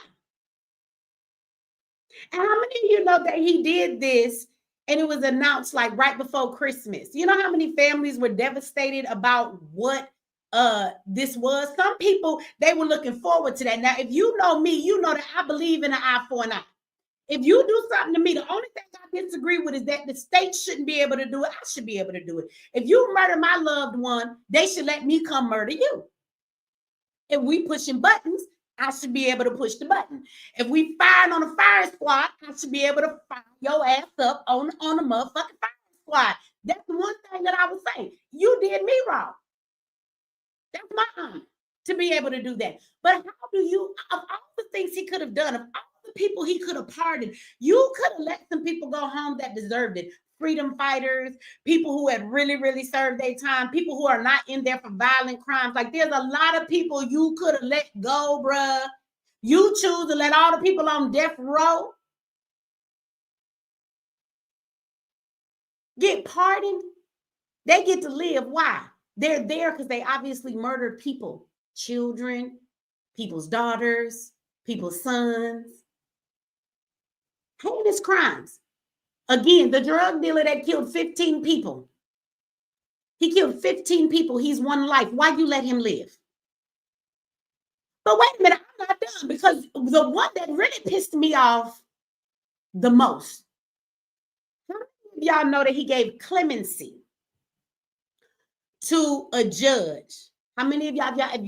A: And how many of you know that he did this and it was announced like right before Christmas? You know how many families were devastated about what this was? Some people, they were looking forward to that. Now, if you know me, you know that I believe in an eye for an eye. If you do something to me, the only thing I disagree with is that the state shouldn't be able to do it. I should be able to do it. If you murder my loved one, they should let me come murder you. If we pushing buttons, I should be able to push the button. If we firing on a fire squad, I should be able to fire your ass up on a motherfucking fire squad. That's the one thing that I would say. You did me wrong. That's my honor to be able to do that. But how do you, of all the things he could have done, of all the people he could have pardoned, you could have let some people go home that deserved it. Freedom fighters, people who had really, really served their time, people who are not in there for violent crimes. Like, there's a lot of people you could have let go, bruh. You choose to let all the people on death row get pardoned. They get to live. Why? They're there because they obviously murdered people, children, people's daughters, people's sons. Heinous crimes. Again, the drug dealer that killed 15 people. He killed 15 people. He's one life. Why you let him live? But wait a minute, I'm not done, because the one that really pissed me off the most, how many of y'all know that he gave clemency to a judge? How many of y'all, if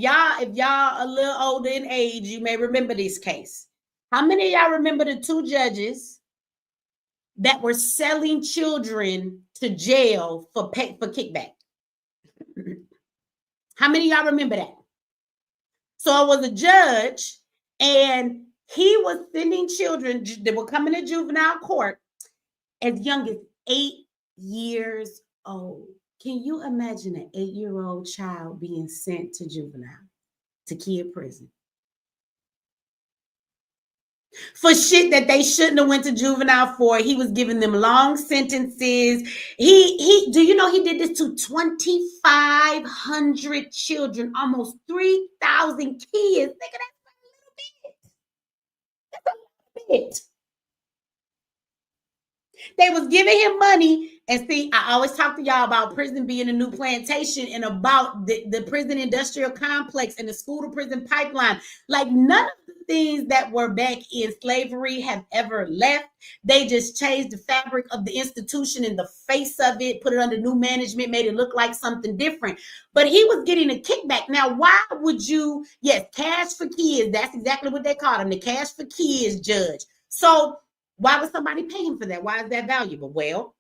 A: y'all a little older in age, you may remember this case. How many of y'all remember the two judges that were selling children to jail for kickback? How many of y'all remember that? So it was a judge, and he was sending children that were coming to juvenile court as young as 8 years old. Can you imagine an 8-year-old child being sent to juvenile, to kid prison? For shit that they shouldn't have went to juvenile for. He was giving them long sentences. He do you know he did this to 2,500 children, almost 3,000 kids? Think of that a little bit. That's a little bit. They was giving him money. And see, I always talk to y'all about prison being a new plantation and about the prison industrial complex and the school to prison pipeline. Like, none of the things that were back in slavery have ever left. They just changed the fabric of the institution and the face of it, put it under new management, made it look like something different. But he was getting a kickback. Now, why would you, yes, cash for kids, that's exactly what they call him, the cash for kids judge. So why would somebody pay him for that? Why is that valuable? Well,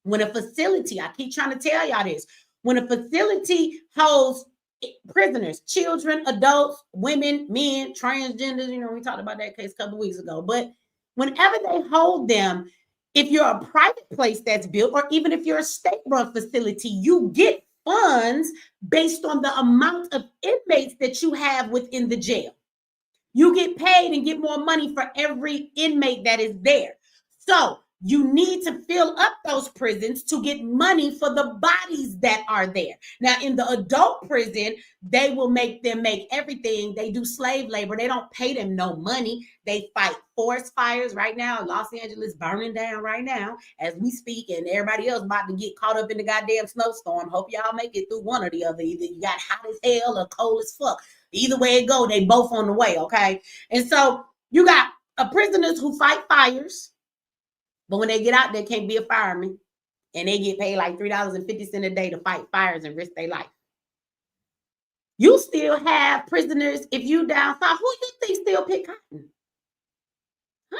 A: when a facility, I keep trying to tell y'all this, when a facility holds prisoners, children, adults, women, men, transgenders, you know, we talked about that case a couple of weeks ago, but whenever they hold them, if you're a private place that's built, or even if you're a state-run facility, you get funds based on the amount of inmates that you have within the jail. You get paid and get more money for every inmate that is there. So you need to fill up those prisons to get money for the bodies that are there. Now, in the adult prison, they will make them make everything. They do slave labor. They don't pay them no money. They fight forest fires right now. Los Angeles burning down right now as we speak, and everybody else about to get caught up in the goddamn snowstorm. Hope y'all make it through one or the other. Either you got hot as hell or cold as fuck. Either way it go, they both on the way, okay? And so you got prisoners who fight fires, but when they get out, they can't be a fireman, and they get paid like $3.50 a day to fight fires and risk their life. You still have prisoners, if you down south, who you think still pick cotton? Huh?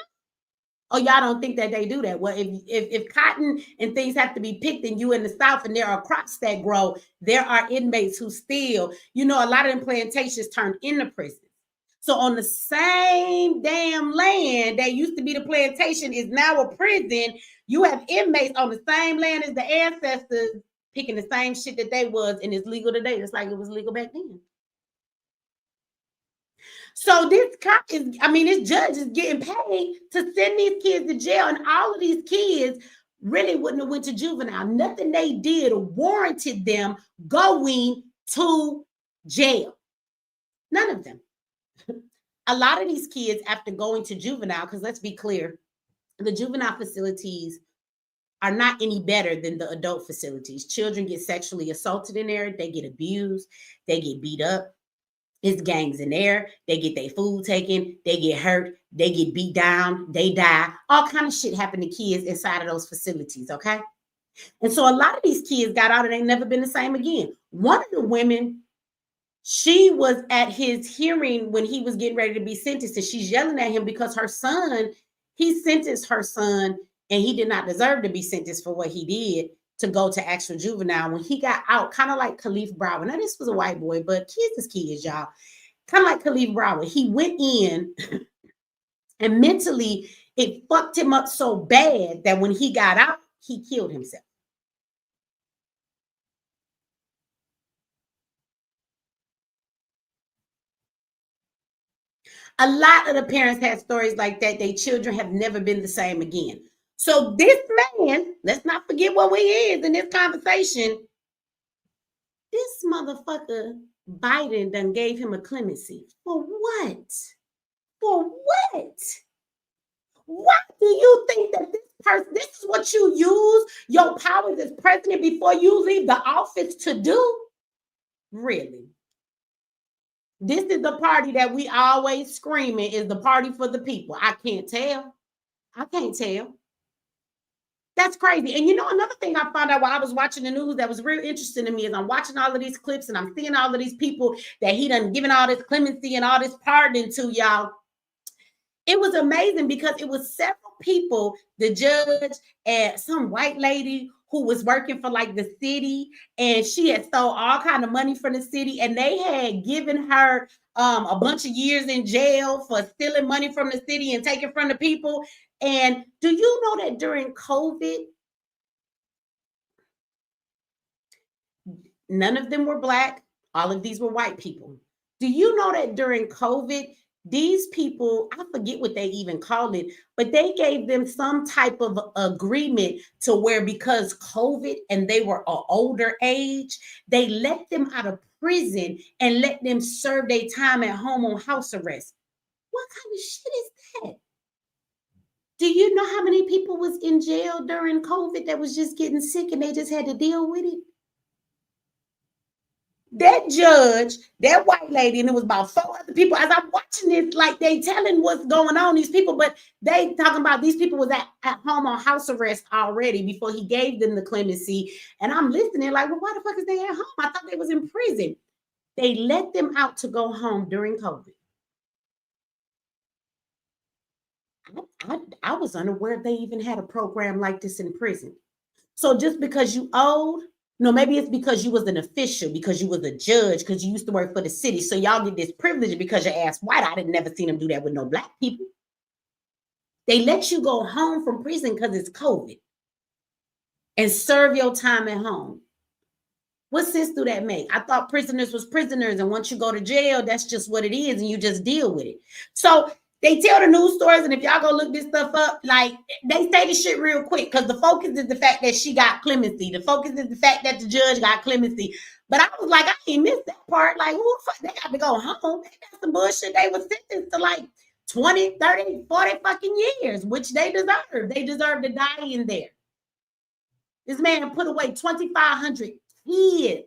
A: Oh, y'all don't think that they do that? Well, if cotton and things have to be picked and you in the south and there are crops that grow, there are inmates who still, you know, a lot of them plantations turned into prison. So on the same damn land that used to be the plantation is now a prison. You have inmates on the same land as the ancestors picking the same shit that they was, and it's legal today, just like it was legal back then. So this cop is, this judge is getting paid to send these kids to jail, and all of these kids really wouldn't have went to juvenile. Nothing they did warranted them going to jail. None of them. A lot of these kids, after going to juvenile, because let's be clear, the juvenile facilities are not any better than the adult facilities. Children get sexually assaulted in there. They get abused. They get beat up. It's gangs in there. They get their food taken. They get hurt. They get beat down. They die. All kind of shit happen to kids inside of those facilities, okay? And so a lot of these kids got out and ain't never been the same again. One of the women, she was at his hearing when he was getting ready to be sentenced, and she's yelling at him because her son, he sentenced her son, and he did not deserve to be sentenced for what he did, to go to actual juvenile. When he got out, kind of like Khalif Broward. Now, this was a white boy, but kids is kids, y'all. Kind of like Khalif Broward. He went in, and mentally, it fucked him up so bad that when he got out, he killed himself. A lot of the parents had stories like that. Their children have never been the same again. So this man, let's not forget what we is in this conversation. This motherfucker Biden done gave him a clemency. For what? For what? Why do you think that this person, this is what you use your powers as president before you leave the office to do? Really? This is the party that we always screaming is the party for the people. I can't tell. I can't tell. That's crazy. And you know, another thing I found out while I was watching the news that was real interesting to me is I'm watching all of these clips and I'm seeing all of these people that he done given all this clemency and all this pardoning to, y'all. It was amazing because it was several people, the judge and some white lady who was working for like the city, and she had stole all kind of money from the city, and they had given her a bunch of years in jail for stealing money from the city and taking from the people. And do you know that during COVID, none of them were Black, all of these were white people. Do you know that during COVID, these people, I forget what they even called it, but they gave them some type of agreement to where because COVID and they were an older age, they let them out of prison and let them serve their time at home on house arrest. What kind of shit is that? Do you know how many people was in jail during COVID that was just getting sick and they just had to deal with it? That judge, that white lady, and it was about 4 other people. As I'm watching this, like they telling what's going on, these people, but they talking about these people was at home on house arrest already before he gave them the clemency. And I'm listening like, well, why the fuck is they at home? I thought they was in prison. They let them out to go home during COVID. I was unaware they even had a program like this in prison. So just because you old, no, maybe it's because you was an official, because you was a judge, because you used to work for the city. So y'all get this privilege because your ass white. I didn't never seen them do that with no Black people. They let you go home from prison because it's COVID and serve your time at home. What sense do that make? I thought prisoners was prisoners, and once you go to jail, that's just what it is, and you just deal with it. So they tell the news stories, and if y'all go look this stuff up, like they say this shit real quick because the focus is the fact that she got clemency. The focus is the fact that the judge got clemency. But I was like, I ain't missed that part. Like, who the fuck? They got to go home. They got some bullshit. They were sentenced to like 20, 30, 40 fucking years, which they deserve. They deserve to die in there. This man put away 2,500 kids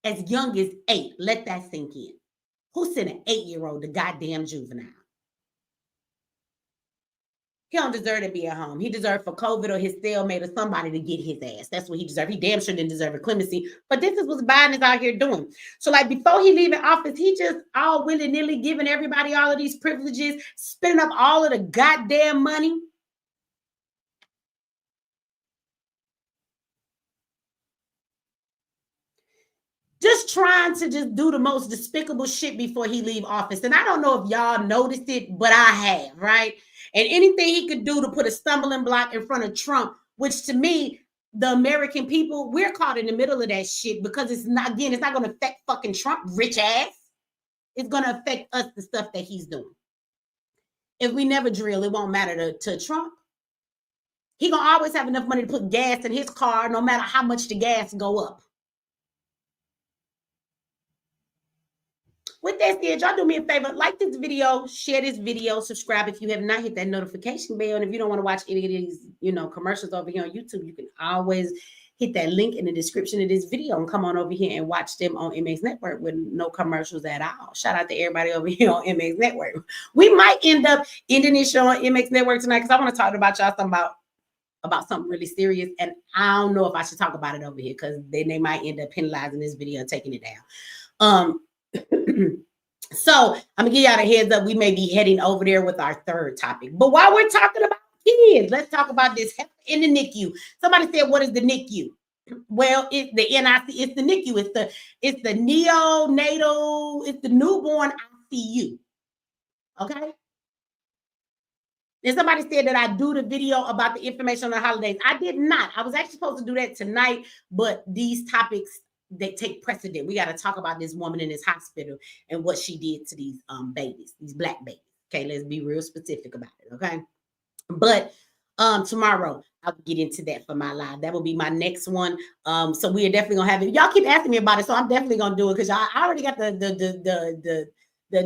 A: as young as 8. Let that sink in. Who sent an 8-year-old to goddamn juvenile? He don't deserve to be at home. He deserved for COVID or his cellmate or somebody to get his ass. That's what he deserved. He damn sure didn't deserve a clemency. But this is what Biden is out here doing. So like before he leaving office, he just all willy-nilly giving everybody all of these privileges, spending up all of the goddamn money. Just trying to just do the most despicable shit before he leave office. And I don't know if y'all noticed it, but I have, right? And anything he could do to put a stumbling block in front of Trump, which to me, the American people, we're caught in the middle of that shit because it's not going to affect fucking Trump rich ass. It's going to affect us, the stuff that he's doing. If we never drill, it won't matter to Trump. He going to always have enough money to put gas in his car, no matter how much the gas go up. With that said, y'all do me a favor, like this video, share this video, subscribe if you have not, hit that notification bell. And if you don't want to watch any of these, commercials over here on YouTube, you can always hit that link in the description of this video and come on over here and watch them on MX Network with no commercials at all. Shout out to everybody over here on MX Network. We might end up ending this show on MX Network tonight because I want to talk about y'all about something really serious. And I don't know if I should talk about it over here because then they might end up penalizing this video and taking it down. So I'm gonna give y'all a heads up. We may be heading over there with our third topic. But while we're talking about kids, let's talk about this health in the NICU. Somebody said, "What is the NICU?" Well, it's the NICU. It's the NICU. It's the neonatal. It's the newborn ICU. Okay. And somebody said that I do the video about the information on the holidays. I did not. I was actually supposed to do that tonight, but these topics, they take precedent. We got to talk about this woman in this hospital and what she did to these babies, these Black babies. Okay, let's be real specific about it. Okay, but tomorrow I'll get into that for my live. That will be my next one. So we are definitely gonna have it. Y'all keep asking me about it, so I'm definitely gonna do it because I already got the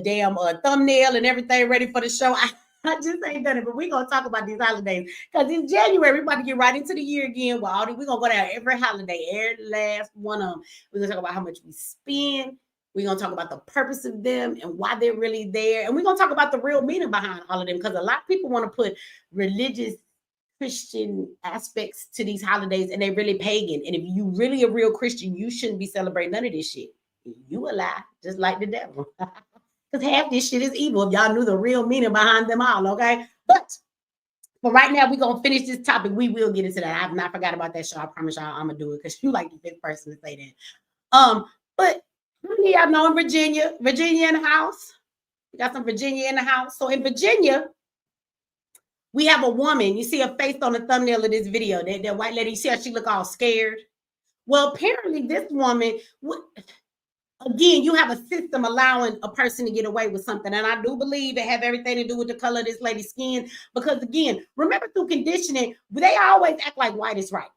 A: damn thumbnail and everything ready for the show. I just ain't done it, but we're going to talk about these holidays because in January, we're about to get right into the year again. We're going to go down every holiday, every last one of them. We're going to talk about how much we spend. We're going to talk about the purpose of them and why they're really there. And we're going to talk about the real meaning behind all of them because a lot of people want to put religious Christian aspects to these holidays and they're really pagan. And if you really a real Christian, you shouldn't be celebrating none of this shit. You a lie, just like the devil. Because half this shit is evil if y'all knew the real meaning behind them all, okay? But for right now, we're going to finish this topic. We will get into that. I have not forgot about that show. I promise y'all I'm going to do it because you like the fifth person to say that. But how many of y'all know in Virginia in the house? We got some Virginia in the house. So in Virginia, we have a woman. You see her face on the thumbnail of this video. That white lady, you see how she look all scared? Well, apparently this woman... Again, you have a system allowing a person to get away with something. And I do believe it have everything to do with the color of this lady's skin. Because again, remember through conditioning, they always act like white is right.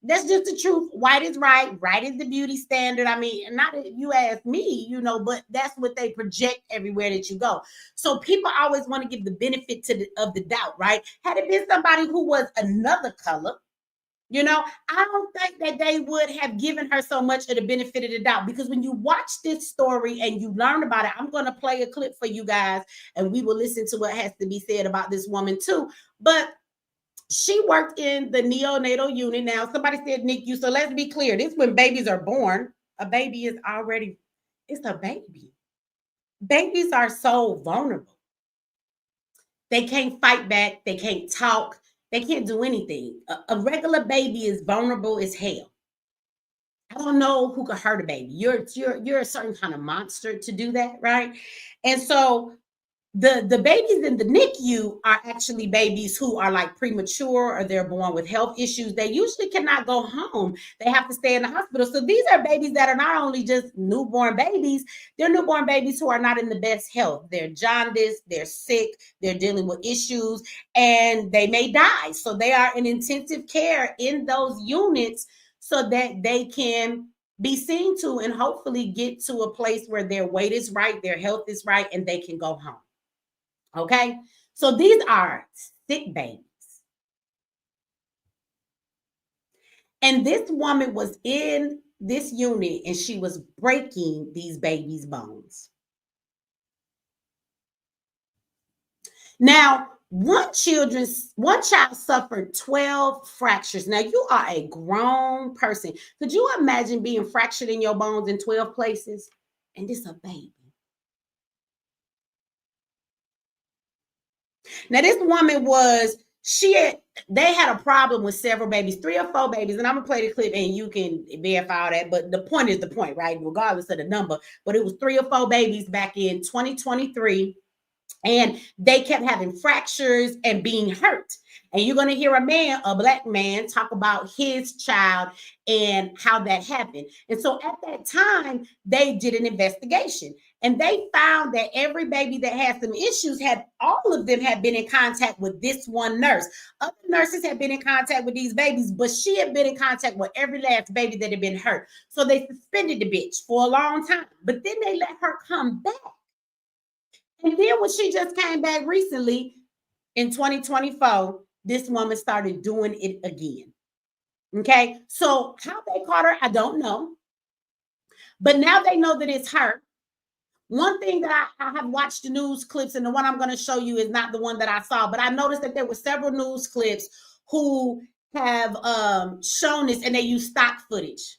A: That's just the truth. White is right. Right is the beauty standard. I mean, not if you ask me, but that's what they project everywhere that you go. So people always want to give the benefit of the doubt, right? Had it been somebody who was another color, I don't think that they would have given her so much of the benefit of the doubt because when you watch this story and you learn about it, I'm going to play a clip for you guys and we will listen to what has to be said about this woman too. But she worked in the neonatal unit. Now, somebody said NICU. So let's be clear. This is when babies are born. A baby is already, it's a baby. Babies are so vulnerable. They can't fight back. They can't talk. They can't do anything. A regular baby is vulnerable as hell. I don't know who could hurt a baby. You're a certain kind of monster to do that, right? And so the babies in the NICU are actually babies who are like premature or they're born with health issues. They usually cannot go home. They have to stay in the hospital. So these are babies that are not only just newborn babies, they're newborn babies who are not in the best health. They're jaundiced, they're sick, they're dealing with issues, and they may die. So they are in intensive care in those units so that they can be seen to and hopefully get to a place where their weight is right, their health is right, and they can go home. Okay, so these are sick babies. And this woman was in this unit and she was breaking these babies' bones. Now, one child suffered 12 fractures. Now, you are a grown person. Could you imagine being fractured in your bones in 12 places? And this a baby. Now, this woman they had a problem with several babies, 3 or 4 babies, and I'm gonna play the clip and you can verify all that. But the point is the point, right? Regardless of the number, but it was 3 or 4 babies back in 2023. And they kept having fractures and being hurt. And you're going to hear a black man, talk about his child and how that happened. And so at that time, they did an investigation and they found that every baby that had some issues all of them had been in contact with this one nurse. Other nurses had been in contact with these babies, but she had been in contact with every last baby that had been hurt. So they suspended the bitch for a long time, but then they let her come back. And then when she just came back recently in 2024, this woman started doing it again. Okay. So how they caught her, I don't know. But now they know that it's her. One thing that I have watched the news clips, and the one I'm going to show you is not the one that I saw, but I noticed that there were several news clips who have shown this, and they use stock footage.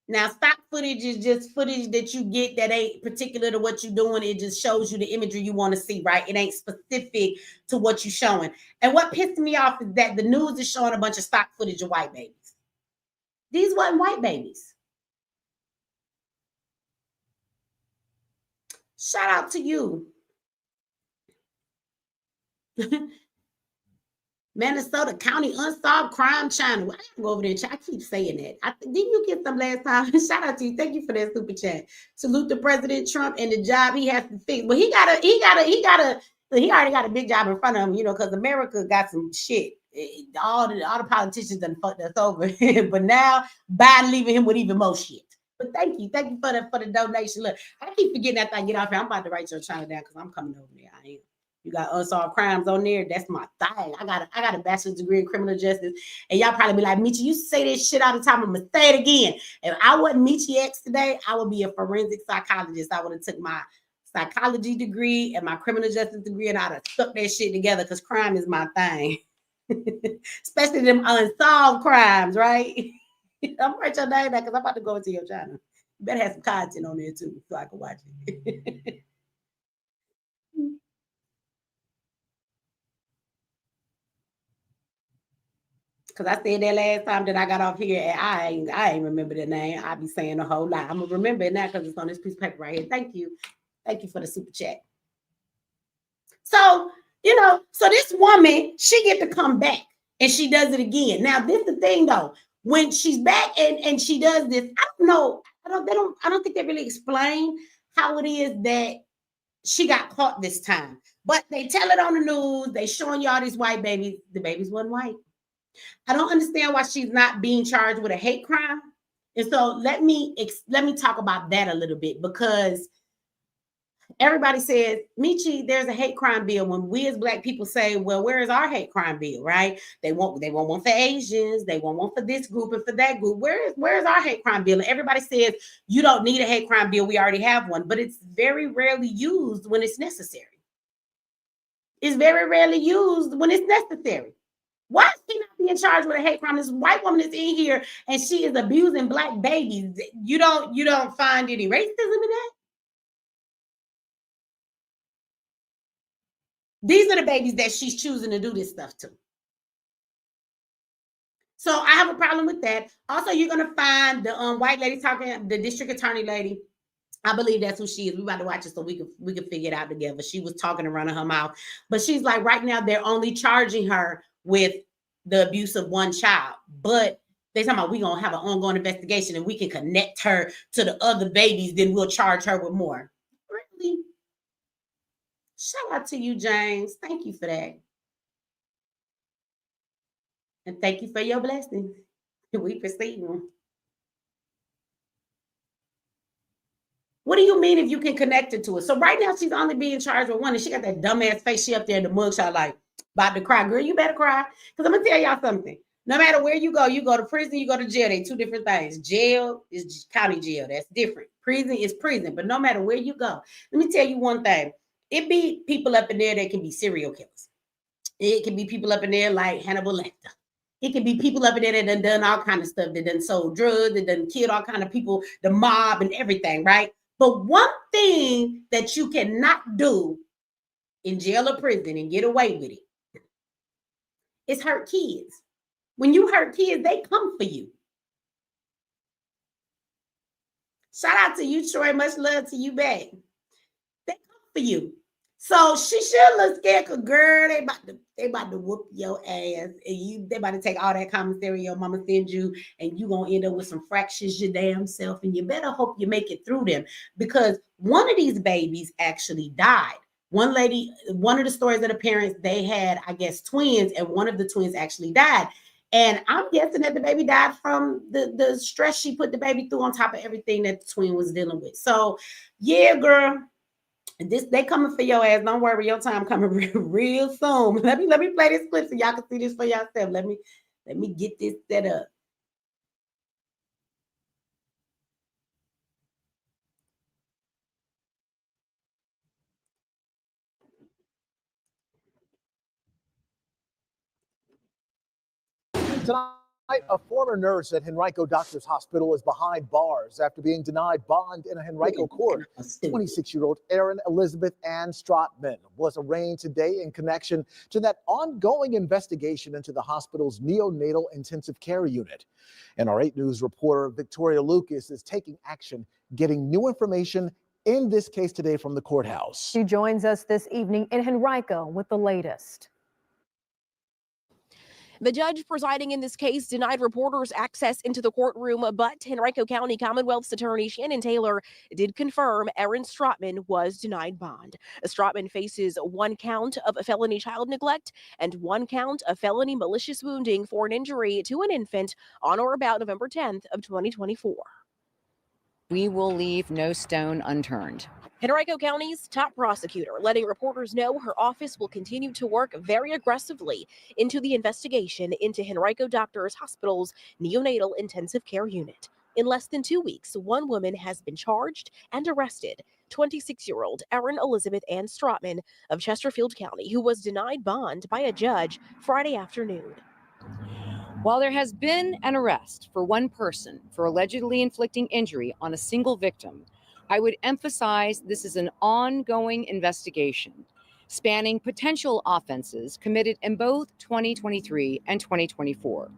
A: Now, stock footage is just footage that you get that ain't particular to what you're doing. It just shows you the imagery you want to see, right? It ain't specific to what you're showing. And what pissed me off is that the news is showing a bunch of stock footage of white babies. These weren't white babies. Shout out to you. Minnesota County Unsolved Crime Channel. I gotta go over there. I keep saying that. Didn't you get some last time? Shout out to you. Thank you for that super chat. Salute to President Trump and the job he has to fix. But he already got a big job in front of him, because America got some shit. All the politicians done fucked us over. But now Biden leaving him with even more shit. But thank you for the donation. Look, I keep forgetting after I get off here. I'm about to write your channel down because I'm coming over there. I am. You got unsolved crimes on there. That's my thing. I got a bachelor's degree in criminal justice. And y'all probably be like, Michi, you say this shit all the time. I'm going to say it again. If I wasn't Michi X today, I would be a forensic psychologist. I would have took my psychology degree and my criminal justice degree, and I'd have stuck that shit together because crime is my thing. Especially them unsolved crimes, right? I'm going to write your name down because I'm about to go into your channel. You better have some content on there too so I can watch it. Because I said that last time that I got off here, and I ain't remember the name. I be saying a whole lot. I'm going to remember it now because it's on this piece of paper right here. Thank you. Thank you for the super chat. So, so this woman, she get to come back and she does it again. Now, this is the thing though. When she's back and she does this, I don't know. I don't think they really explain how it is that she got caught this time. But they tell it on the news. They showing y'all these white babies. The babies wasn't white. I don't understand why she's not being charged with a hate crime. And so let me talk about that a little bit, because everybody says, Michi, there's a hate crime bill. When we as Black people say, well, where is our hate crime bill, right? They want one for Asians. They want one for this group and for that group. Where is our hate crime bill? And everybody says, you don't need a hate crime bill. We already have one. But it's very rarely used when it's necessary. It's very rarely used when it's necessary. Why is she not being charged with a hate crime? This white woman is in here and she is abusing Black babies. You don't find any racism in that? These are the babies that she's choosing to do this stuff to. So I have a problem with that. Also, you're going to find the white lady talking, the district attorney lady. I believe that's who she is. We're about to watch it so we can figure it out together. She was talking and running her mouth. But she's like, right now, they're only charging her with the abuse of one child. But they're talking about we're going to have an ongoing investigation and we can connect her to the other babies. Then we'll charge her with more. Really? Shout out to you, James. Thank you for that. And thank you for your blessings. We receive them. What do you mean if you can connect it to it? So right now she's only being charged with one, and she got that dumbass face. She up there in the mugshot like about to cry. Girl, you better cry. Because I'm gonna tell y'all something. No matter where you go to prison, you go to jail. They two different things. Jail is county jail. That's different. Prison is prison. But no matter where you go, let me tell you one thing. It be people up in there that can be serial killers. It can be people up in there like Hannibal Lecter. It can be people up in there that done all kind of stuff. That done sold drugs. That done killed all kind of people, the mob and everything, right? But one thing that you cannot do in jail or prison and get away with it is hurt kids. When you hurt kids, they come for you. Shout out to you, Troy. Much love to you back. They come for you. So she should look scared, cause girl, they about to whoop your ass, and they about to take all that commissary your mama send you, and you gonna end up with some fractures your damn self, and you better hope you make it through them, because one of these babies actually died. One lady, one of the stories of the parents, they had, I guess, twins, and one of the twins actually died. And I'm guessing that the baby died from the stress she put the baby through on top of everything that the twin was dealing with. So, yeah, girl, they coming for your ass. Don't worry, your time coming real soon. Let me play this clip so y'all can see this for yourself. Let me get this set up.
D: Tonight, a former nurse at Henrico Doctors Hospital is behind bars after being denied bond in a Henrico court. 26-year-old Erin Elizabeth Ann Strotman was arraigned today in connection to that ongoing investigation into the hospital's neonatal intensive care unit. And our 8 News reporter Victoria Lucas is taking action, getting new information in this case today from the courthouse.
E: She joins us this evening in Henrico with the latest.
F: The judge presiding in this case denied reporters access into the courtroom, but Henrico County Commonwealth's attorney Shannon Taylor did confirm Erin Strotman was denied bond. Strotman faces 1 count of felony child neglect and 1 count of felony malicious wounding for an injury to an infant on or about November 10th of 2024.
G: We will leave no stone unturned.
F: Henrico County's top prosecutor letting reporters know her office will continue to work very aggressively into the investigation into Henrico Doctors Hospital's neonatal intensive care unit. In less than 2 weeks, 1 woman has been charged and arrested, 26-year-old Erin Elizabeth Ann Strotman of Chesterfield County, who was denied bond by a judge Friday afternoon.
G: While there has been an arrest for 1 person for allegedly inflicting injury on a single victim, I would emphasize this is an ongoing investigation spanning potential offenses committed in both 2023 and 2024.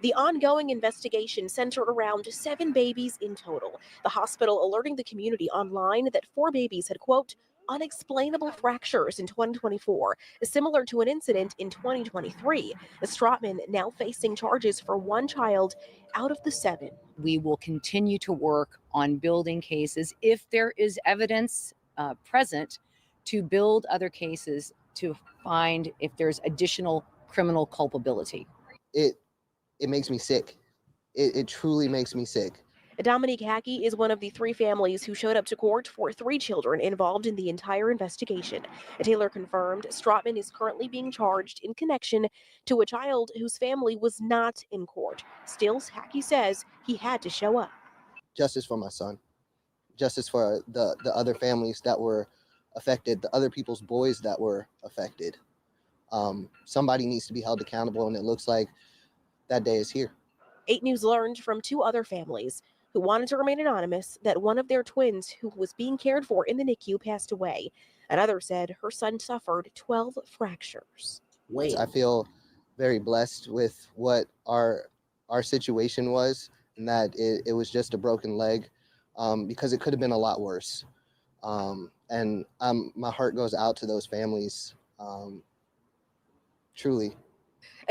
F: The ongoing investigation centered around 7 babies in total, the hospital alerting the community online that 4 babies had, quote, unexplainable fractures in 2024, similar to an incident in 2023. Strotman now facing charges for 1 child out of the 7.
G: We will continue to work on building cases if there is evidence present to build other cases to find if there's additional criminal culpability.
H: It makes me sick. It truly makes me sick.
F: Dominique Hackey is one of the 3 families who showed up to court for 3 children involved in the entire investigation. Taylor confirmed Strotman is currently being charged in connection to a child whose family was not in court. Still, Hackey says he had to show up.
H: Justice for my son. Justice for the other families that were affected, the other people's boys that were affected. Somebody needs to be held accountable, and it looks like that day is here.
F: 8 News learned from 2 other families who wanted to remain anonymous that one of their twins who was being cared for in the NICU passed away. Another said her son suffered 12 fractures.
A: Wait.
H: I feel very blessed with what our situation was, and that it was just a broken leg, because it could have been a lot worse. And my heart goes out to those families, truly.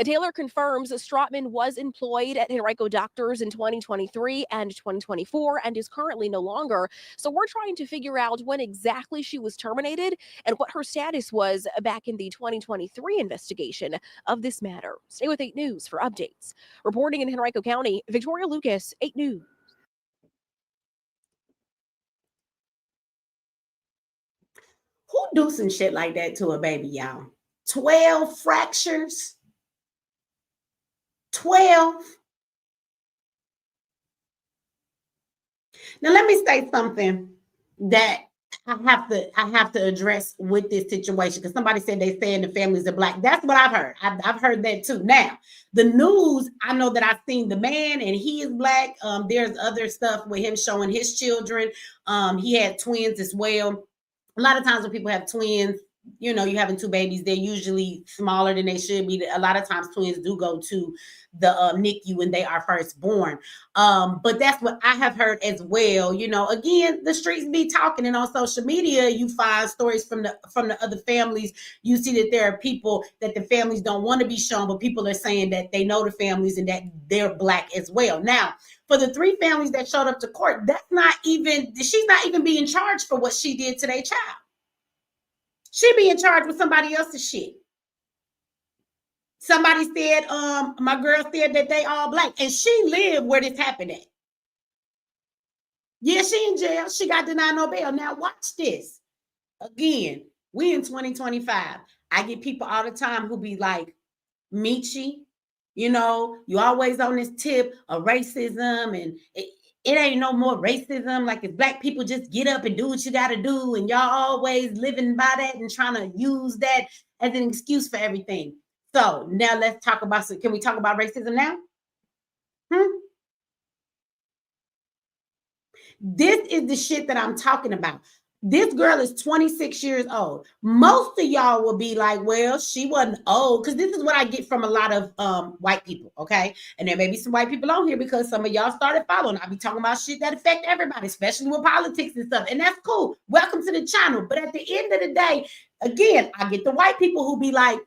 F: Taylor confirms Strotman was employed at Henrico Doctors in 2023 and 2024 and is currently no longer. So we're trying to figure out when exactly she was terminated and what her status was back in the 2023 investigation of this matter. Stay with 8 News for updates. Reporting in Henrico County, Victoria Lucas, 8 News.
A: Who do some shit like that to a baby, y'all? 12 fractures? 12. Now let me say something that I have to address with this situation, because somebody said they saying the families are black. That's what I've heard. I've heard that too. Now the news, I know that I've seen the man and he is black. There's other stuff with him showing his children. He had twins as well. A lot of times when people have twins, you know, you're having two babies, they're usually smaller than they should be. A lot of times twins do go to the NICU when they are first born. But that's what I have heard as well. You know, again, the streets be talking, and on social media, you find stories from the other families. You see that there are people that the families don't want to be shown, but people are saying that they know the families and that they're Black as well. Now, for the 3 families that showed up to court, she's not even being charged for what she did to their child. She being charged with somebody else's shit. Somebody said, my girl said that they all Black, and she lived where this happened at. Yeah, she in jail. She got denied no bail. Now watch this. Again, we in 2025. I get people all the time who be like, Michi, you know, you always on this tip of racism, and it ain't no more racism. Like, if Black people just get up and do what you got to do, and y'all always living by that and trying to use that as an excuse for everything. So now let's talk about, can we talk about racism now? This is the shit that I'm talking about. This girl is 26 years old. Most of y'all will be like, well, she wasn't old, because this is what I get from a lot of white people, okay? And there may be some white people on here because some of y'all started following. I'll be talking about shit that affect everybody, especially with politics and stuff. And that's cool. Welcome to the channel. But at the end of the day, again, I get the white people who be like,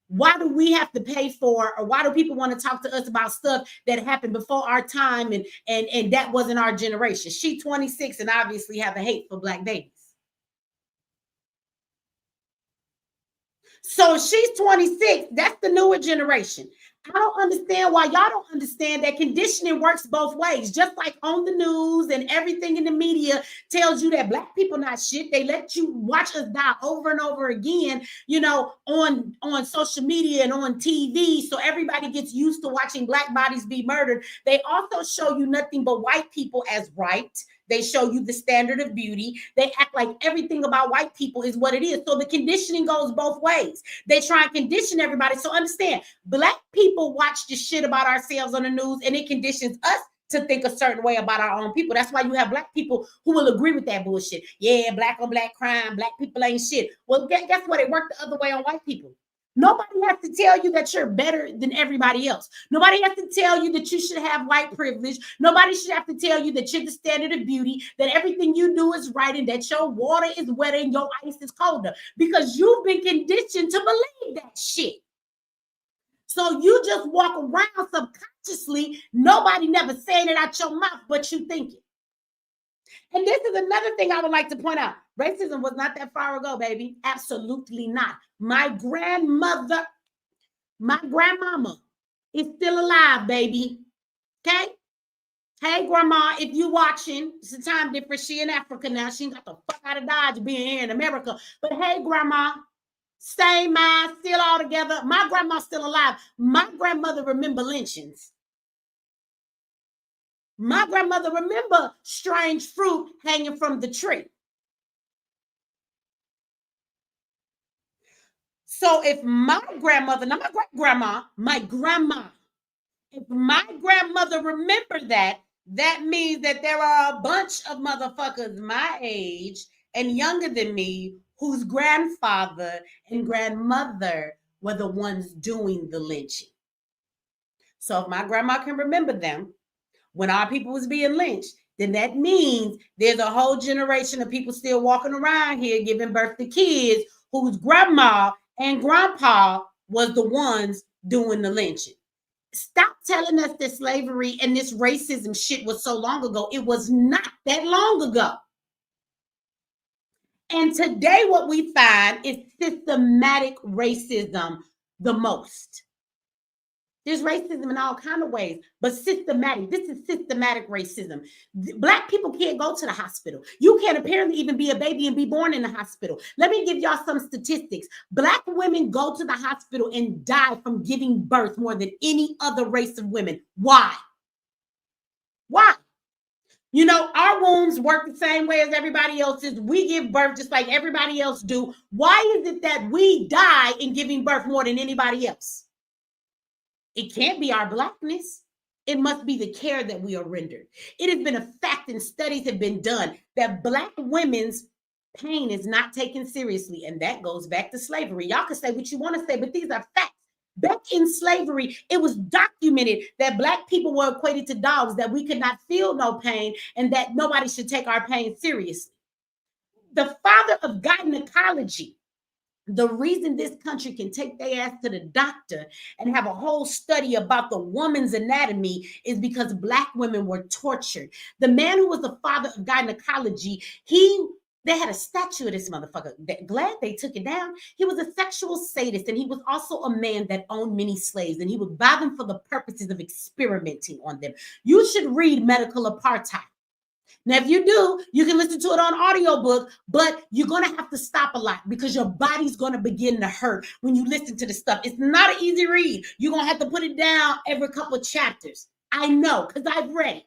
A: why do we have to pay for, or why do people want to talk to us about stuff that happened before our time, and that wasn't our generation? She 26 and obviously have a hate for Black babies. So she's 26. That's the newer generation. I don't understand why y'all don't understand that conditioning works both ways. Just like on the news and everything in the media tells you that Black people not shit. They let you watch us die over and over again, you know, on social media and on TV. So everybody gets used to watching Black bodies be murdered. They also show you nothing but white people as right. They show you the standard of beauty. They act like everything about white people is what it is. So the conditioning goes both ways. They try and condition everybody. So understand, Black people watch the shit about ourselves on the news, and it conditions us to think a certain way about our own people. That's why you have Black people who will agree with that bullshit. Yeah, Black on Black crime, Black people ain't shit. Well, guess what? It worked the other way on white people. Nobody has to tell you that you're better than everybody else. Nobody has to tell you that you should have white privilege. Nobody should have to tell you that you're the standard of beauty, that everything you do is right, and that your water is wetter and your ice is colder, because you've been conditioned to believe that shit. So you just walk around subconsciously, nobody never saying it out your mouth, but you think it. And this is another thing I would like to point out. Racism was not that far ago, baby. Absolutely not. My grandmother, my grandmama is still alive, baby. Okay? Hey, grandma, if you watching, it's a time difference. She in Africa now. She got the fuck out of Dodge being here in America. But hey, grandma, same mind, still all together. My grandma's still alive. My grandmother remember lynchings. My grandmother remember strange fruit hanging from the tree. So if my grandmother, not my great-grandma, my grandma, if my grandmother remembered that, that means that there are a bunch of motherfuckers my age and younger than me whose grandfather and grandmother were the ones doing the lynching. So if my grandma can remember them when our people was being lynched, then that means there's a whole generation of people still walking around here giving birth to kids whose grandma and grandpa was the ones doing the lynching. Stop telling us that slavery and this racism shit was so long ago. It was not that long ago. And today what we find is systematic racism the most. There's racism in all kinds of ways, but systematic. This is systematic racism. Black people can't go to the hospital. You can't apparently even be a baby and be born in the hospital. Let me give y'all some statistics. Black women go to the hospital and die from giving birth more than any other race of women. Why? Why? You know, our wombs work the same way as everybody else's. We give birth just like everybody else do. Why is it that we die in giving birth more than anybody else? It can't be our Blackness. It must be the care that we are rendered. It has been a fact, and studies have been done, that Black women's Pain is not taken seriously, and that goes back to slavery. Y'all can say what you want to say, but these are facts. Back in slavery, it was documented that Black people were equated to dogs, that we could not feel no pain, and that nobody should take our pain seriously. The father of gynecology, the reason this country can take their ass to the doctor and have a whole study about the woman's anatomy is because Black women were tortured. The man who was the father of gynecology, they had a statue of this motherfucker. Glad they took it down. He was a sexual sadist, and he was also a man that owned many slaves, and he would buy them for the purposes of experimenting on them. You should read Medical Apartheid. Now, if you do, you can listen to it on audiobook, but you're going to have to stop a lot because your body's going to begin to hurt when you listen to the stuff. It's not an easy read. You're going to have to put it down every couple of chapters. I know, because I've read it.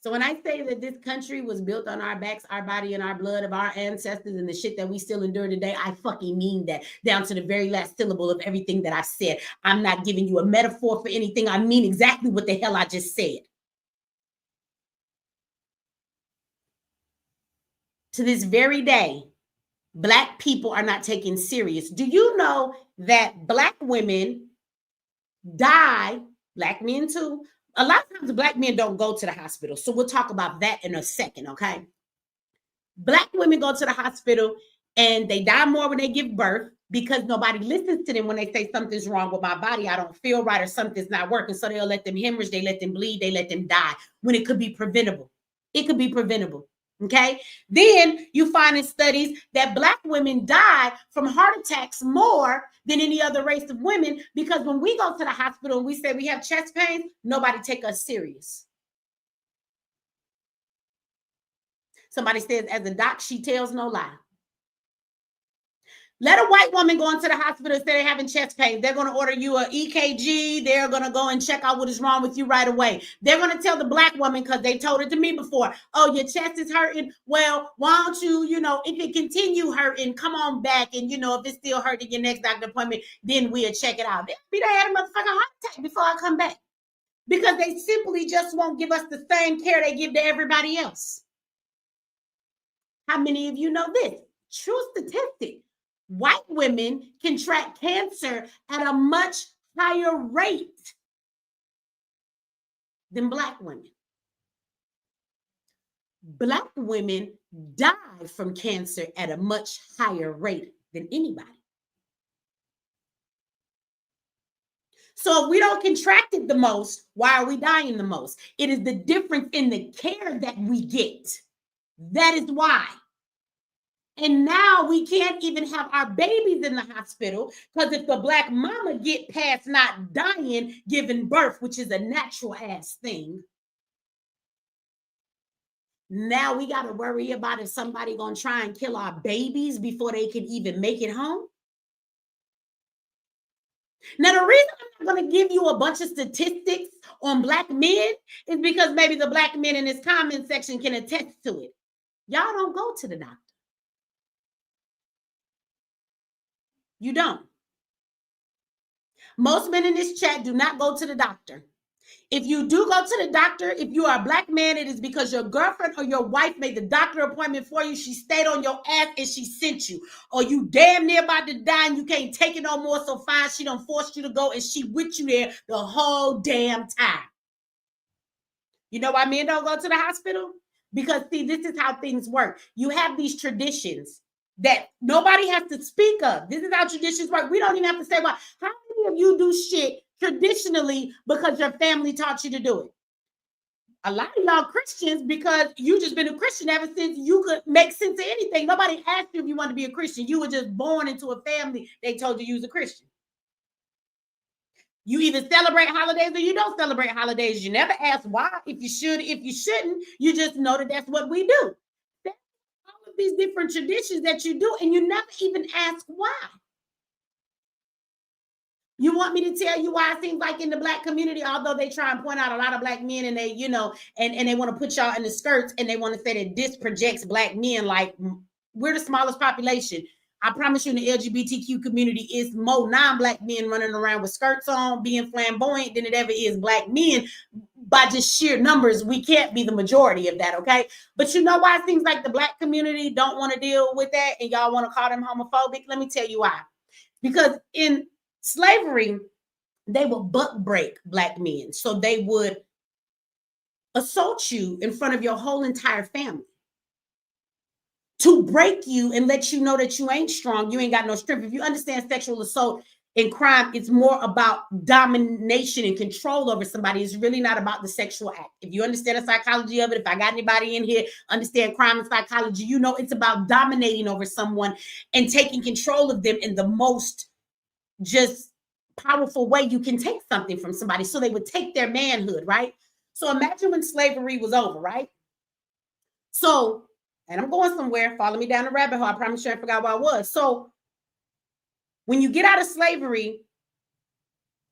A: So when I say that this country was built on our backs, our body, and our blood of our ancestors and the shit that we still endure today, I fucking mean that down to the very last syllable of everything that I said. I'm not giving you a metaphor for anything. I mean exactly what the hell I just said. To this very day, Black people are not taken serious. Do you know that Black women die, Black men too? A lot of times Black men don't go to the hospital. So we'll talk about that in a second, okay? Black women go to the hospital and they die more when they give birth because nobody listens to them when they say something's wrong with my body. I don't feel right or something's not working. So they'll let them hemorrhage, they let them bleed, they let them die when it could be preventable. It could be preventable. Okay. Then you find in studies that Black women die from heart attacks more than any other race of women because when we go to the hospital and we say we have chest pains, nobody take us serious. Somebody says, as a doc, she tells no lie. Let a white woman go into the hospital and say they're having chest pain. They're going to order you an EKG. They're going to go and check out what is wrong with you right away. They're going to tell the Black woman, because they told it to me before, oh, your chest is hurting. Well, why don't you, if it continue hurting, come on back. And, if it's still hurting your next doctor appointment, then we'll check it out. They had a motherfucking heart attack before I come back because they simply just won't give us the same care they give to everybody else. How many of you know this? True statistic. White women contract cancer at a much higher rate than Black women. Black women die from cancer at a much higher rate than anybody. So if we don't contract it the most, why are we dying the most? It is the difference in the care that we get. That is why. And now we can't even have our babies in the hospital because if the Black mama get past not dying, giving birth, which is a natural ass thing, now we got to worry about if somebody going to try and kill our babies before they can even make it home. Now, the reason I'm not going to give you a bunch of statistics on Black men is because maybe the Black men in this comment section can attest to it. Y'all don't go to the doctor. You don't. Most men in this chat do not go to the doctor. If you do go to the doctor, if you are a Black man, it is because your girlfriend or your wife made the doctor appointment for you. She stayed on your ass and she sent you. Or you damn near about to die and you can't take it no more, so fine, she done forced you to go and she with you there the whole damn time. You know why men don't go to the hospital? Because, see, this is how things work. You have these traditions that nobody has to speak of. This is how traditions work. We don't even have to say why. How many of you do shit traditionally because your family taught you to do it? A lot of y'all Christians because you just been a Christian ever since you could make sense of anything. Nobody asked you if you want to be a Christian. You were just born into a family. They told you was a Christian. You either celebrate holidays or you don't celebrate holidays. You never ask why, if you should, if you shouldn't. You just know that that's what we do. All of these different traditions that you do, and you never even ask why. You want me to tell you why it seems like in the Black community, although they try and point out a lot of Black men and they, and they want to put y'all in the skirts and they want to say that this projects Black men like we're the smallest population. I promise you in the LGBTQ community, it's more non-Black men running around with skirts on, being flamboyant than it ever is Black men. by just sheer numbers, we can't be the majority of that, okay? But you know why it seems like the Black community don't want to deal with that and y'all want to call them homophobic? Let me tell you why. Because in slavery, they would buck break Black men. So they would assault you in front of your whole entire family to break you and let you know that you ain't strong, you ain't got no strength. If you understand sexual assault and crime, it's more about domination and control over somebody. It's really not about the sexual act. If you understand the psychology of it, if I got anybody in here understand crime and psychology, you know it's about dominating over someone and taking control of them in the most just powerful way you can take something from somebody. So they would take their manhood, right? So imagine when slavery was over, right? So, and I'm going somewhere, follow me down the rabbit hole. I promise you I forgot where I was. So when you get out of slavery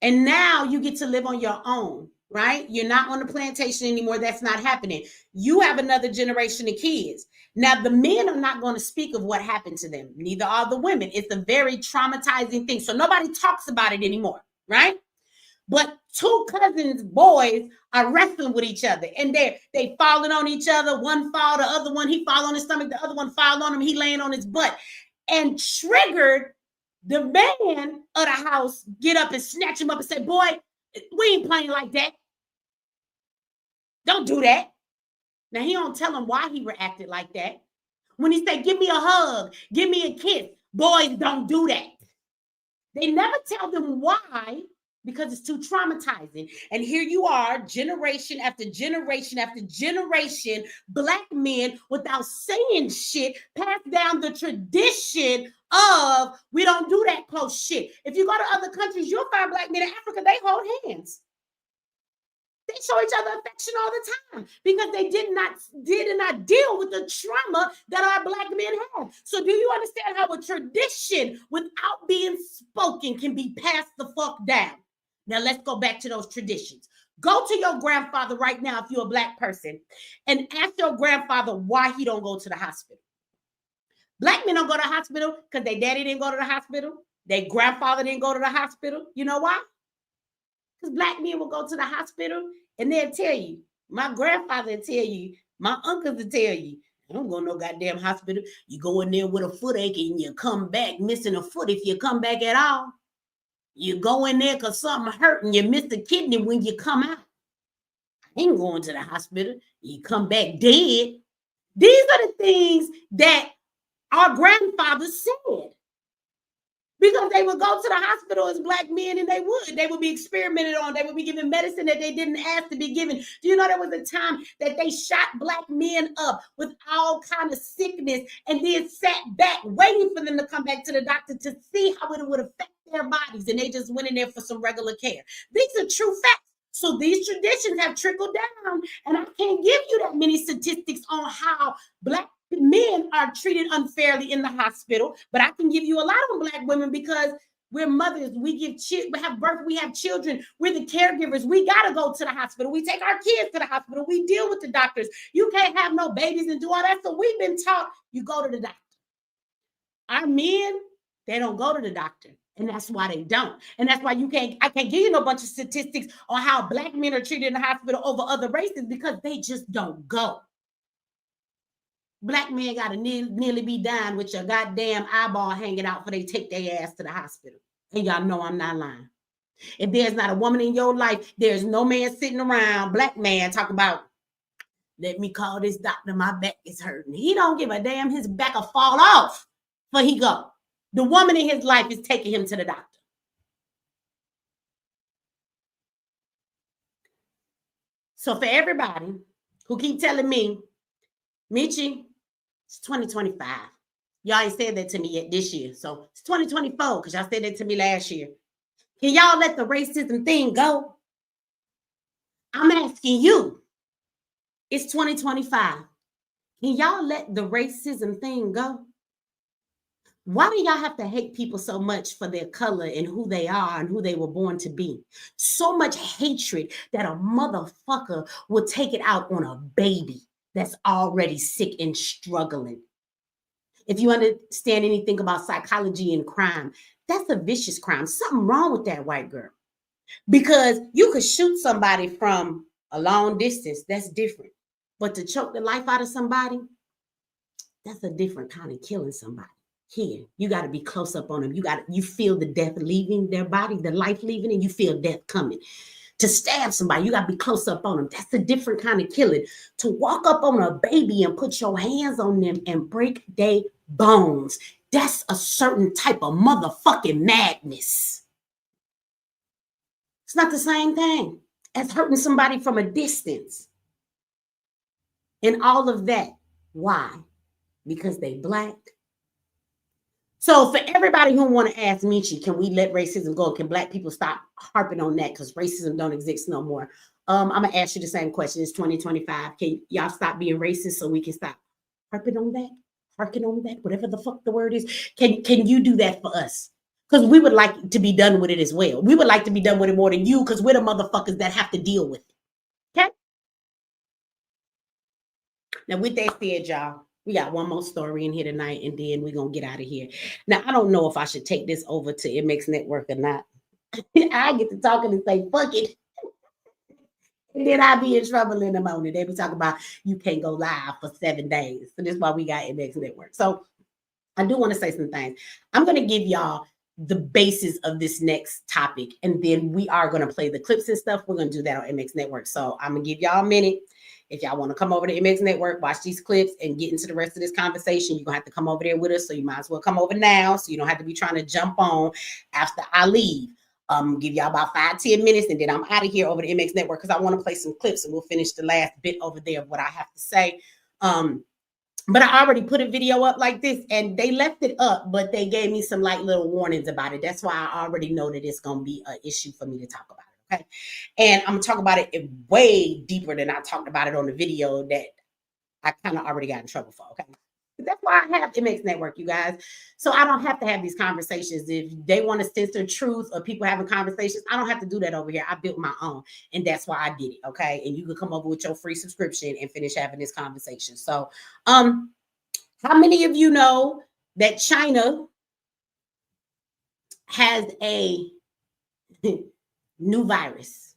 A: and now you get to live on your own, right? You're not on the plantation anymore. That's not happening. You have another generation of kids. Now, the men are not going to speak of what happened to them. Neither are the women. It's a very traumatizing thing. So nobody talks about it anymore, right? But two cousins, boys, are wrestling with each other. And they falling on each other. One fall, the other one, he fall on his stomach. The other one fall on him. He laying on his butt. And triggered the man of the house get up and snatch him up and say, boy, we ain't playing like that. Don't do that. Now, he don't tell him why he reacted like that. When he said, give me a hug, give me a kiss, boys don't do that. They never tell them why, because it's too traumatizing. And here you are, generation after generation after generation, Black men without saying shit, pass down the tradition of we don't do that close shit. If you go to other countries, you'll find Black men in Africa, they hold hands. They show each other affection all the time because they did not deal with the trauma that our Black men have. So do you understand how a tradition without being spoken can be passed the fuck down? Now let's go back to those traditions. Go to your grandfather right now if you're a Black person and ask your grandfather why he don't go to the hospital. Black men don't go to the hospital because their daddy didn't go to the hospital. Their grandfather didn't go to the hospital. You know why? Because Black men will go to the hospital and they'll tell you, my grandfather will tell you, my uncles will tell you, I don't go to no goddamn hospital. You go in there with a foot ache and you come back missing a foot if you come back at all. You go in there because something hurt and you miss a kidney when you come out. I ain't going to the hospital. You come back dead. These are the things that our grandfathers said. Because they would go to the hospital as Black men and they would be experimented on. They would be given medicine that they didn't ask to be given. Do you know there was a time that they shot Black men up with all kind of sickness and then sat back waiting for them to come back to the doctor to see how it would affect their bodies. And they just went in there for some regular care. These are true facts. So these traditions have trickled down. And I can't give you that many statistics on how Black men are treated unfairly in the hospital, but I can give you a lot on Black women because we're mothers. We have birth, we have children. We're the caregivers. We got to go to the hospital. We take our kids to the hospital. We deal with the doctors. You can't have no babies and do all that. So we've been taught you go to the doctor. Our men, they don't go to the doctor. And that's why they don't. And that's why I can't give you no bunch of statistics on how Black men are treated in the hospital over other races because they just don't go. Black men got to nearly be dying with your goddamn eyeball hanging out before they take their ass to the hospital. And y'all know I'm not lying. If there's not a woman in your life, there's no man sitting around, Black man, talk about, let me call this doctor, my back is hurting. He don't give a damn, his back will fall off before he go. The woman in his life is taking him to the doctor. So for everybody who keep telling me, Michi, it's 2025. Y'all ain't said that to me yet this year. So it's 2024 because y'all said that to me last year. Can y'all let the racism thing go? I'm asking you. It's 2025. Can y'all let the racism thing go? Why do y'all have to hate people so much for their color and who they are and who they were born to be? So much hatred that a motherfucker will take it out on a baby that's already sick and struggling. If you understand anything about psychology and crime, that's a vicious crime. Something wrong with that white girl. Because you could shoot somebody from a long distance, that's different. But to choke the life out of somebody, that's a different kind of killing somebody. Here, you got to be close up on them. You feel the death leaving their body, the life leaving, and you feel death coming. To stab somebody, you got to be close up on them. That's a different kind of killing. To walk up on a baby and put your hands on them and break their bones, that's a certain type of motherfucking madness. It's not the same thing as hurting somebody from a distance. And all of that. Why? Because they Black. So for everybody who want to ask Michi, can we let racism go? Can Black people stop harping on that because racism don't exist no more? I'm going to ask you the same question. It's 2025. Can y'all stop being racist so we can stop harping on that? Harking on that? Whatever the fuck the word is. Can you do that for us? Because we would like to be done with it as well. We would like to be done with it more than you because we're the motherfuckers that have to deal with it. Okay? Now, with that said, y'all, we got one more story in here tonight, and then we're going to get out of here. Now, I don't know if I should take this over to MX Network or not. I get to talking and say, fuck it. And then I'll be in trouble in the morning. They be talking about you can't go live for 7 days. So this is why we got MX Network. So I do want to say some things. I'm going to give y'all the basis of this next topic, and then we are going to play the clips and stuff. We're going to do that on MX Network. So I'm going to give y'all a minute. If y'all want to come over to MX Network, watch these clips, and get into the rest of this conversation, you're going to have to come over there with us. So you might as well come over now so you don't have to be trying to jump on after I leave. Give y'all about 5-10 minutes, and then I'm out of here over to MX Network because I want to play some clips, and we'll finish the last bit over there of what I have to say. But I already put a video up like this, and they left it up, but they gave me some like little warnings about it. That's why I already know that it's going to be an issue for me to talk about it. Okay. And I'm going to talk about it way deeper than I talked about it on the video that I kind of already got in trouble for. Okay. But that's why I have MX Network, you guys. So I don't have to have these conversations. If they want to censor truth or people having conversations, I don't have to do that over here. I built my own, and that's why I did it. Okay. And you can come over with your free subscription and finish having this conversation. So, how many of you know that China has a new virus?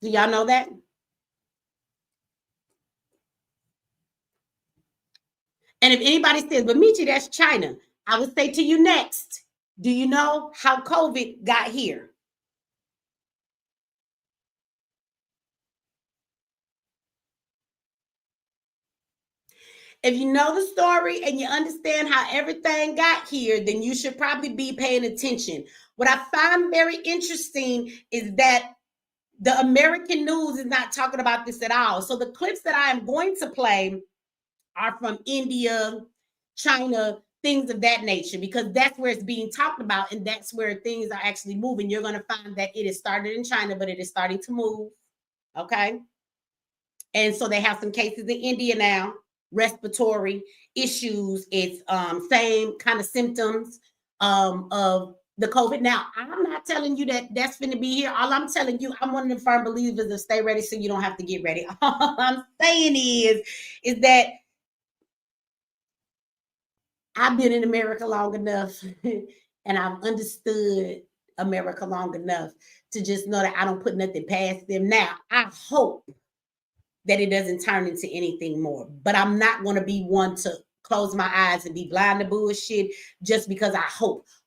A: Do y'all know that? And if anybody says, but Michi, that's China, I would say to you next, do you know how COVID got here? If you know the story and you understand how everything got here, then you should probably be paying attention. What I find very interesting is that the American news is not talking about this at all. So the clips that I am going to play are from India, China, things of that nature, because that's where it's being talked about, and that's where things are actually moving. You're going to find that it is started in China, but it is starting to move. Okay. And so they have some cases in India now, respiratory issues. It's same kind of symptoms of the COVID. Now, I'm not telling you that that's going to be here. All I'm telling you, I'm one of the firm believers of stay ready so you don't have to get ready. All I'm saying is that I've been in America long enough and I've understood America long enough to just know that I don't put nothing past them. Now, I hope that it doesn't turn into anything more, but I'm not going to be one to close my eyes and be blind to bullshit just because I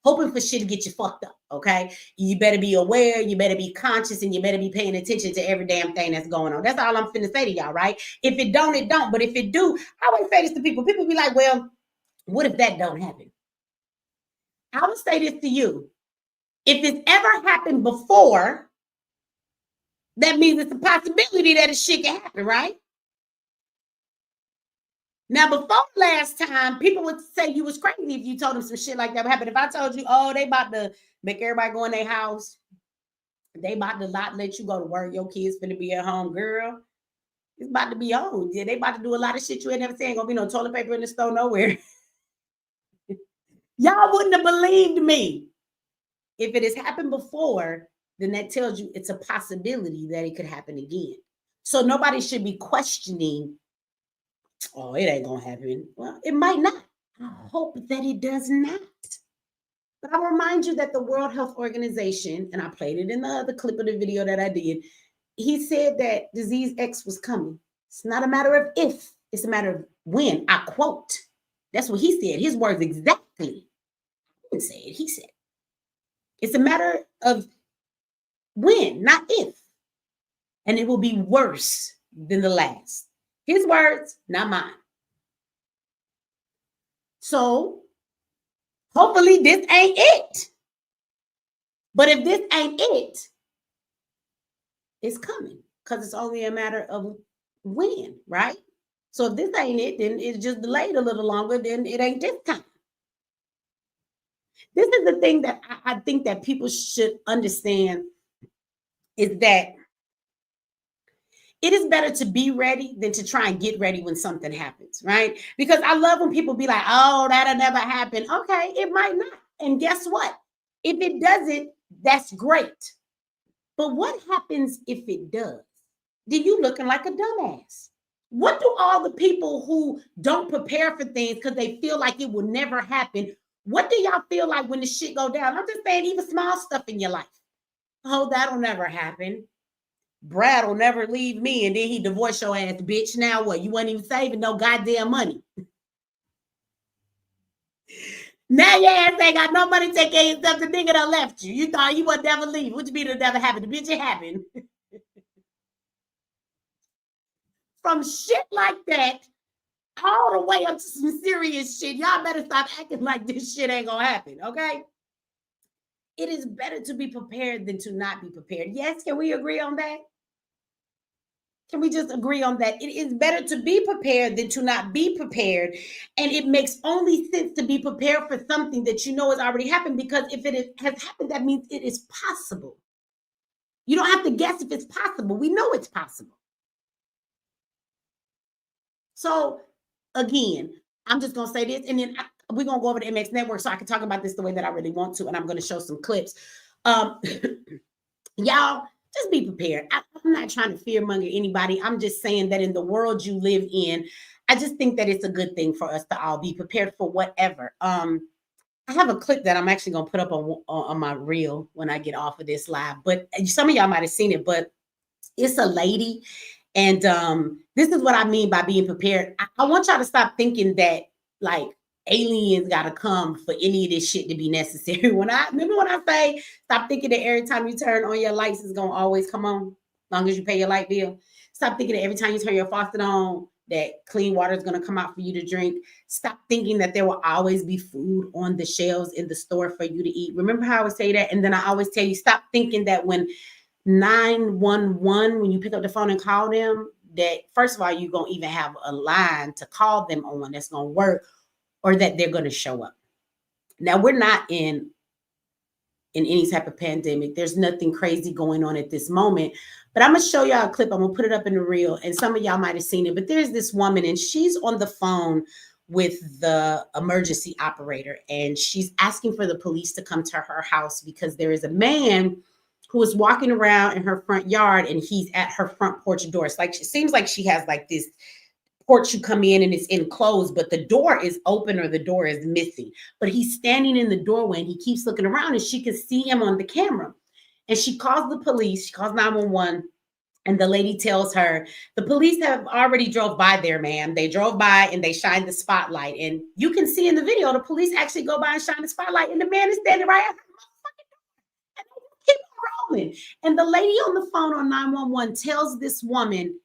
A: hoping for shit to get you fucked up. Okay. You better be aware, you better be conscious, and you better be paying attention to every damn thing that's going on. That's all I'm finna say to y'all, right? If it don't, it don't. But if it do, I always say this to people. People be like, well, what if that don't happen? I would say this to you. If it's ever happened before, that means it's a possibility that a shit can happen, right? Now, before last time, people would say you was crazy if you told them some shit like that would happen. If I told you, oh, they about to make everybody go in their house, they about to not let you go to work, your kids finna be at home, girl, it's about to be on. Yeah, they about to do a lot of shit you ain't never seen. Ain't gonna be no toilet paper in the store nowhere. Y'all wouldn't have believed me. If it has happened before, then that tells you it's a possibility that it could happen again. So nobody should be questioning, oh, it ain't gonna happen. Well, it might not. I hope that it does not. But I'll remind you that the World Health Organization, and I played it in the other clip of the video that I did, he said that disease X was coming. It's not a matter of if, it's a matter of when. I quote. That's what he said. His words exactly. He didn't say it. He said it's a matter of when, not if. And it will be worse than the last. His words, not mine. So hopefully this ain't it. But if this ain't it, it's coming because it's only a matter of when, right? So if this ain't it, then it's just delayed a little longer, then it ain't this time. This is the thing that I think that people should understand is that it is better to be ready than to try and get ready when something happens, right? Because I love when people be like, oh, that'll never happen. Okay, it might not. And guess what? If it doesn't, that's great. But what happens if it does? Then you looking like a dumbass. What do all the people who don't prepare for things because they feel like it will never happen, what do y'all feel like when the shit go down? I'm just saying even small stuff in your life. Oh, that'll never happen. Brad will never leave me, and then he divorce your ass, bitch. Now what? You weren't even saving no goddamn money. Now your ass ain't got no money to take care of yourself. The nigga done left you. You thought you would never leave. What you mean it never happened? The bitch, it happened. From shit like that all the way up to some serious shit, y'all better stop acting like this shit ain't gonna happen, okay? It is better to be prepared than to not be prepared. Yes, can we agree on that? Can we just agree on that? It is better to be prepared than to not be prepared. And it makes only sense to be prepared for something that you know has already happened, because if it has happened, that means it is possible. You don't have to guess if it's possible. We know it's possible. So again, I'm just going to say this, and then we're going to go over to MX Network so I can talk about this the way that I really want to, and I'm going to show some clips. Y'all, just be prepared. I'm not trying to fearmonger anybody. I'm just saying that in the world you live in, I just think that it's a good thing for us to all be prepared for whatever. I have a clip that I'm actually going to put up on my reel when I get off of this live, but some of y'all might have seen it, but it's a lady. And this is what I mean by being prepared. I want y'all to stop thinking that like aliens got to come for any of this shit to be necessary. Remember when I say stop thinking that every time you turn on your lights is going to always come on, as long as you pay your light bill. Stop thinking that every time you turn your faucet on, that clean water is going to come out for you to drink. Stop thinking that there will always be food on the shelves in the store for you to eat. Remember how I would say that? And then I always tell you, stop thinking that when 911, when you pick up the phone and call them, that first of all, you're going to even have a line to call them on that's going to work, or that they're going to show up. Now, we're not in any type of pandemic. There's nothing crazy going on at this moment, but I'm going to show y'all a clip. I'm going to put it up in the reel, and some of y'all might have seen it, but there's this woman, and she's on the phone with the emergency operator, and she's asking for the police to come to her house because there is a man who is walking around in her front yard, and he's at her front porch door. It's like, it seems like she has like this porch you come in and it's enclosed, but the door is open or the door is missing. But he's standing in the doorway and he keeps looking around, and she can see him on the camera. And she calls the police, she calls 911, and the lady tells her, the police have already drove by there, ma'am. They drove by and they shined the spotlight. And you can see in the video, the police actually go by and shine the spotlight, and the man is standing right at her. Keep rolling. And the lady on the phone on 911 tells this woman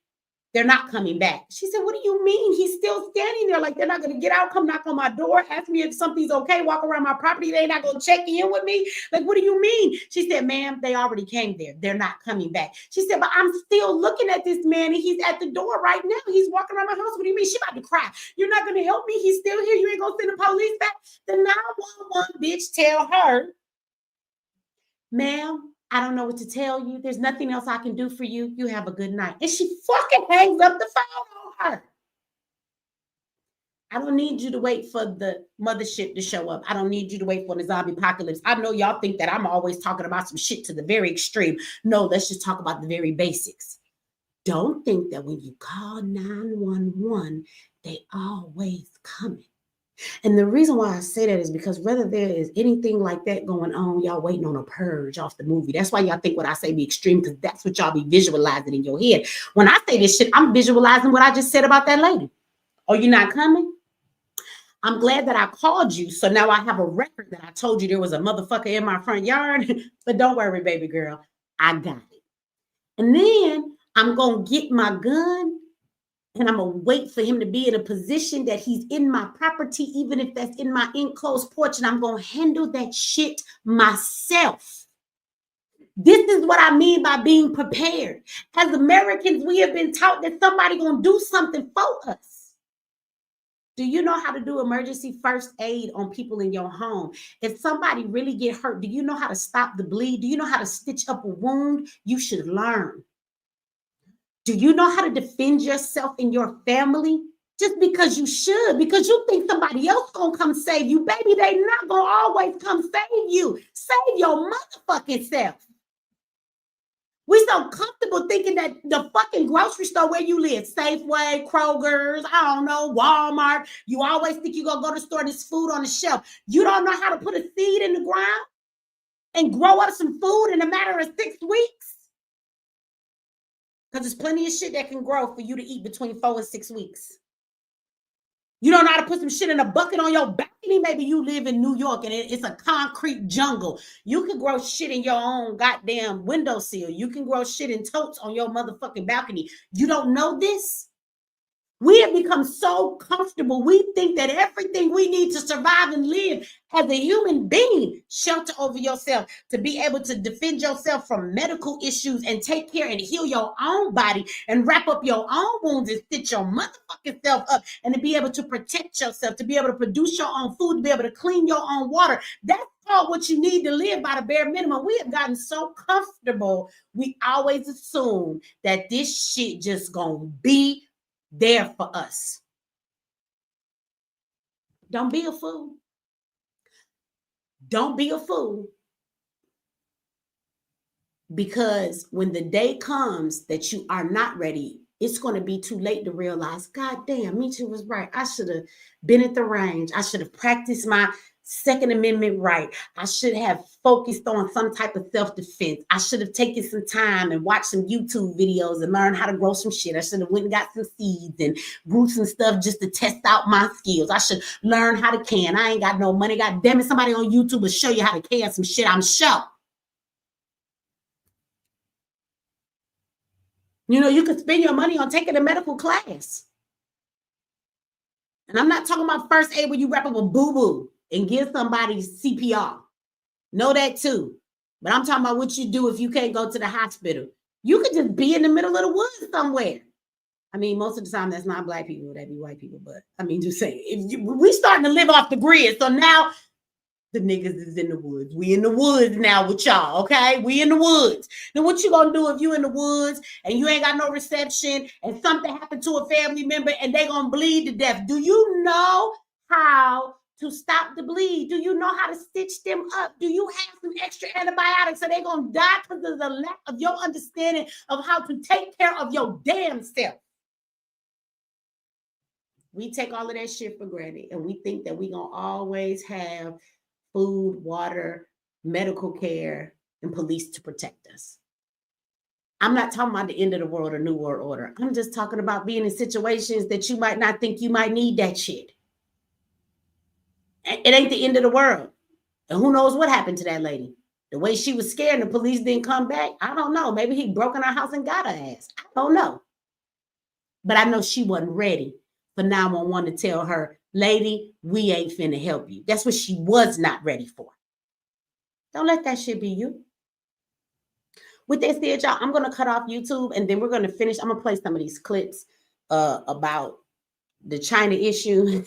A: they're not coming back. She said, what do you mean? He's still standing there. Like, they're not going to get out, come knock on my door, ask me if something's okay, walk around my property. They're not going to check in with me. Like, what do you mean? She said, ma'am, they already came there. They're not coming back. She said, but I'm still looking at this man, and he's at the door right now. He's walking around my house. What do you mean? She about to cry. You're not going to help me? He's still here. You ain't going to send the police back? The 911 bitch tell her, ma'am, I don't know what to tell you. There's nothing else I can do for you. You have a good night. And she fucking hangs up the phone on her. I don't need you to wait for the mothership to show up. I don't need you to wait for the zombie apocalypse. I know y'all think that I'm always talking about some shit to the very extreme. No, let's just talk about the very basics. Don't think that when you call 911, they always coming. And the reason why I say that is because whether there is anything like that going on, y'all waiting on a purge off the movie. That's why y'all think what I say be extreme, because that's what y'all be visualizing in your head. When I say this shit, I'm visualizing what I just said about that lady. Oh, you're not coming? I'm glad that I called you. So now I have a record that I told you there was a motherfucker in my front yard. But don't worry, baby girl. I got it. And then I'm going to get my gun and I'm going to wait for him to be in a position that he's in my property, even if that's in my enclosed porch. And I'm going to handle that shit myself. This is what I mean by being prepared. As Americans, we have been taught that somebody going to do something for us. Do you know how to do emergency first aid on people in your home? If somebody really get hurt, do you know how to stop the bleed? Do you know how to stitch up a wound? You should learn. Do you know how to defend yourself and your family? Just because you should, because you think somebody else gonna come save you. Baby, they not gonna always come save you. Save your motherfucking self. We so comfortable thinking that the fucking grocery store where you live, Safeway, Kroger's, I don't know, Walmart, you always think you're going to go to the store, there's food on the shelf. You don't know how to put a seed in the ground and grow up some food in a matter of 6 weeks? Because there's plenty of shit that can grow for you to eat between 4 and 6 weeks. You don't know how to put some shit in a bucket on your balcony. Maybe you live in New York and it's a concrete jungle. You can grow shit in your own goddamn windowsill. You can grow shit in totes on your motherfucking balcony. You don't know this? We have become so comfortable. We think that everything we need to survive and live as a human being, shelter over yourself, to be able to defend yourself from medical issues and take care and heal your own body and wrap up your own wounds and stitch your motherfucking self up, and to be able to protect yourself, to be able to produce your own food, to be able to clean your own water. That's all what you need to live by the bare minimum. We have gotten so comfortable. We always assume that this shit just gonna be there for us. Don't be a fool. Don't be a fool. Because when the day comes that you are not ready, it's going to be too late to realize, God damn, Michi was right. I should have been at the range. I should have practiced my Second Amendment right. I should have focused on some type of self-defense. I should have taken some time and watched some YouTube videos and learned how to grow some shit. I should have went and got some seeds and grew some stuff just to test out my skills. I should learn how to can. I ain't got no money. God damn it, somebody on YouTube will show you how to can some shit, I'm sure. You know, you could spend your money on taking a medical class. And I'm not talking about first aid where you wrap up a boo-boo and give somebody CPR. Know that too. But I'm talking about what you do if you can't go to the hospital. You could just be in the middle of the woods somewhere. I mean, most of the time that's not Black people, that'd be white people. But I mean, just saying, we starting to live off the grid. So now the niggas is in the woods. We in the woods now with y'all, okay? We in the woods. Then what you gonna do if you in the woods and you ain't got no reception and something happened to a family member and they gonna bleed to death? Do you know how to stop the bleed? Do you know how to stitch them up? Do you have some extra antibiotics? Are they gonna die because of the lack of your understanding of how to take care of your damn self? We take all of that shit for granted and we think that we gonna always have food, water, medical care, and police to protect us. I'm not talking about the end of the world or New World Order. I'm just talking about being in situations that you might not think you might need that shit. It ain't the end of the world. And who knows what happened to that lady? The way she was scared and the police didn't come back, I don't know. Maybe he broke in her house and got her ass. I don't know. But I know she wasn't ready for 911 to tell her, lady, we ain't finna help you. That's what she was not ready for. Don't let that shit be you. With that said, y'all, I'm going to cut off YouTube and then we're going to finish. I'm going to play some of these clips about the China issue,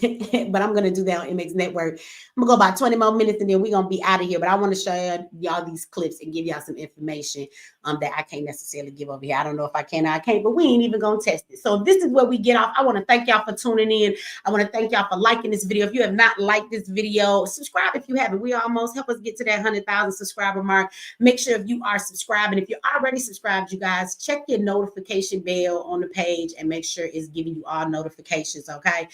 A: but I'm going to do that on MX Network. I'm going to go about 20 more minutes and then we're going to be out of here. But I want to show y'all these clips and give y'all some information that I can't necessarily give over here. I don't know if I can or I can't, but we ain't even going to test it. So this is where we get off. I want to thank y'all for tuning in. I want to thank y'all for liking this video. If you have not liked this video, subscribe if you haven't. We almost help us get to that 100,000 subscriber mark. Make sure if you are subscribing, if you're already subscribed, you guys, check your notification bell on the page and make sure it's giving you all notifications messages, okay?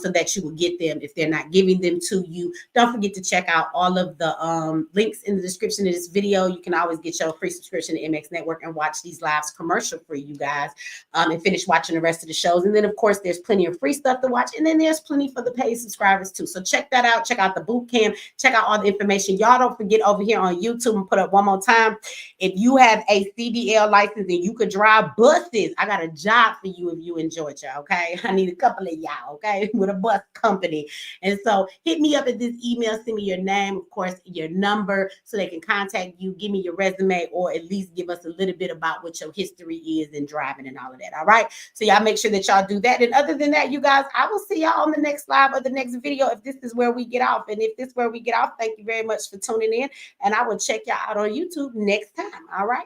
A: So that you will get them if they're not giving them to you. Don't forget to check out all of the links in the description of this video. You can always get your free subscription to MX Network and watch these lives commercial free, you guys, and finish watching the rest of the shows. And then, of course, there's plenty of free stuff to watch, and then there's plenty for the paid subscribers too. So check that out. Check out the boot camp. Check out all the information. Y'all don't forget over here on YouTube, and put up one more time, if you have a CDL license and you could drive buses, I got a job for you if you in Georgia, okay? I need a couple of y'all, okay, with a bus company. And so hit me up at this email, send me your name, of course, your number, so they can contact you, give me your resume, or at least give us a little bit about what your history is in driving and all of that, all right? So y'all make sure that y'all do that. And other than that, you guys, I will see y'all on the next live or the next video if this is where we get off. And if this is where we get off, thank you very much for tuning in. And I will check y'all out on YouTube next time, all right?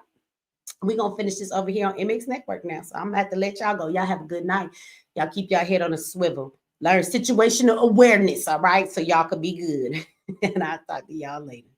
A: We're going to finish this over here on MX Network now. So I'm going to have to let y'all go. Y'all have a good night. Y'all keep y'all head on a swivel. Learn situational awareness, all right? So y'all can be good. And I'll talk to y'all later.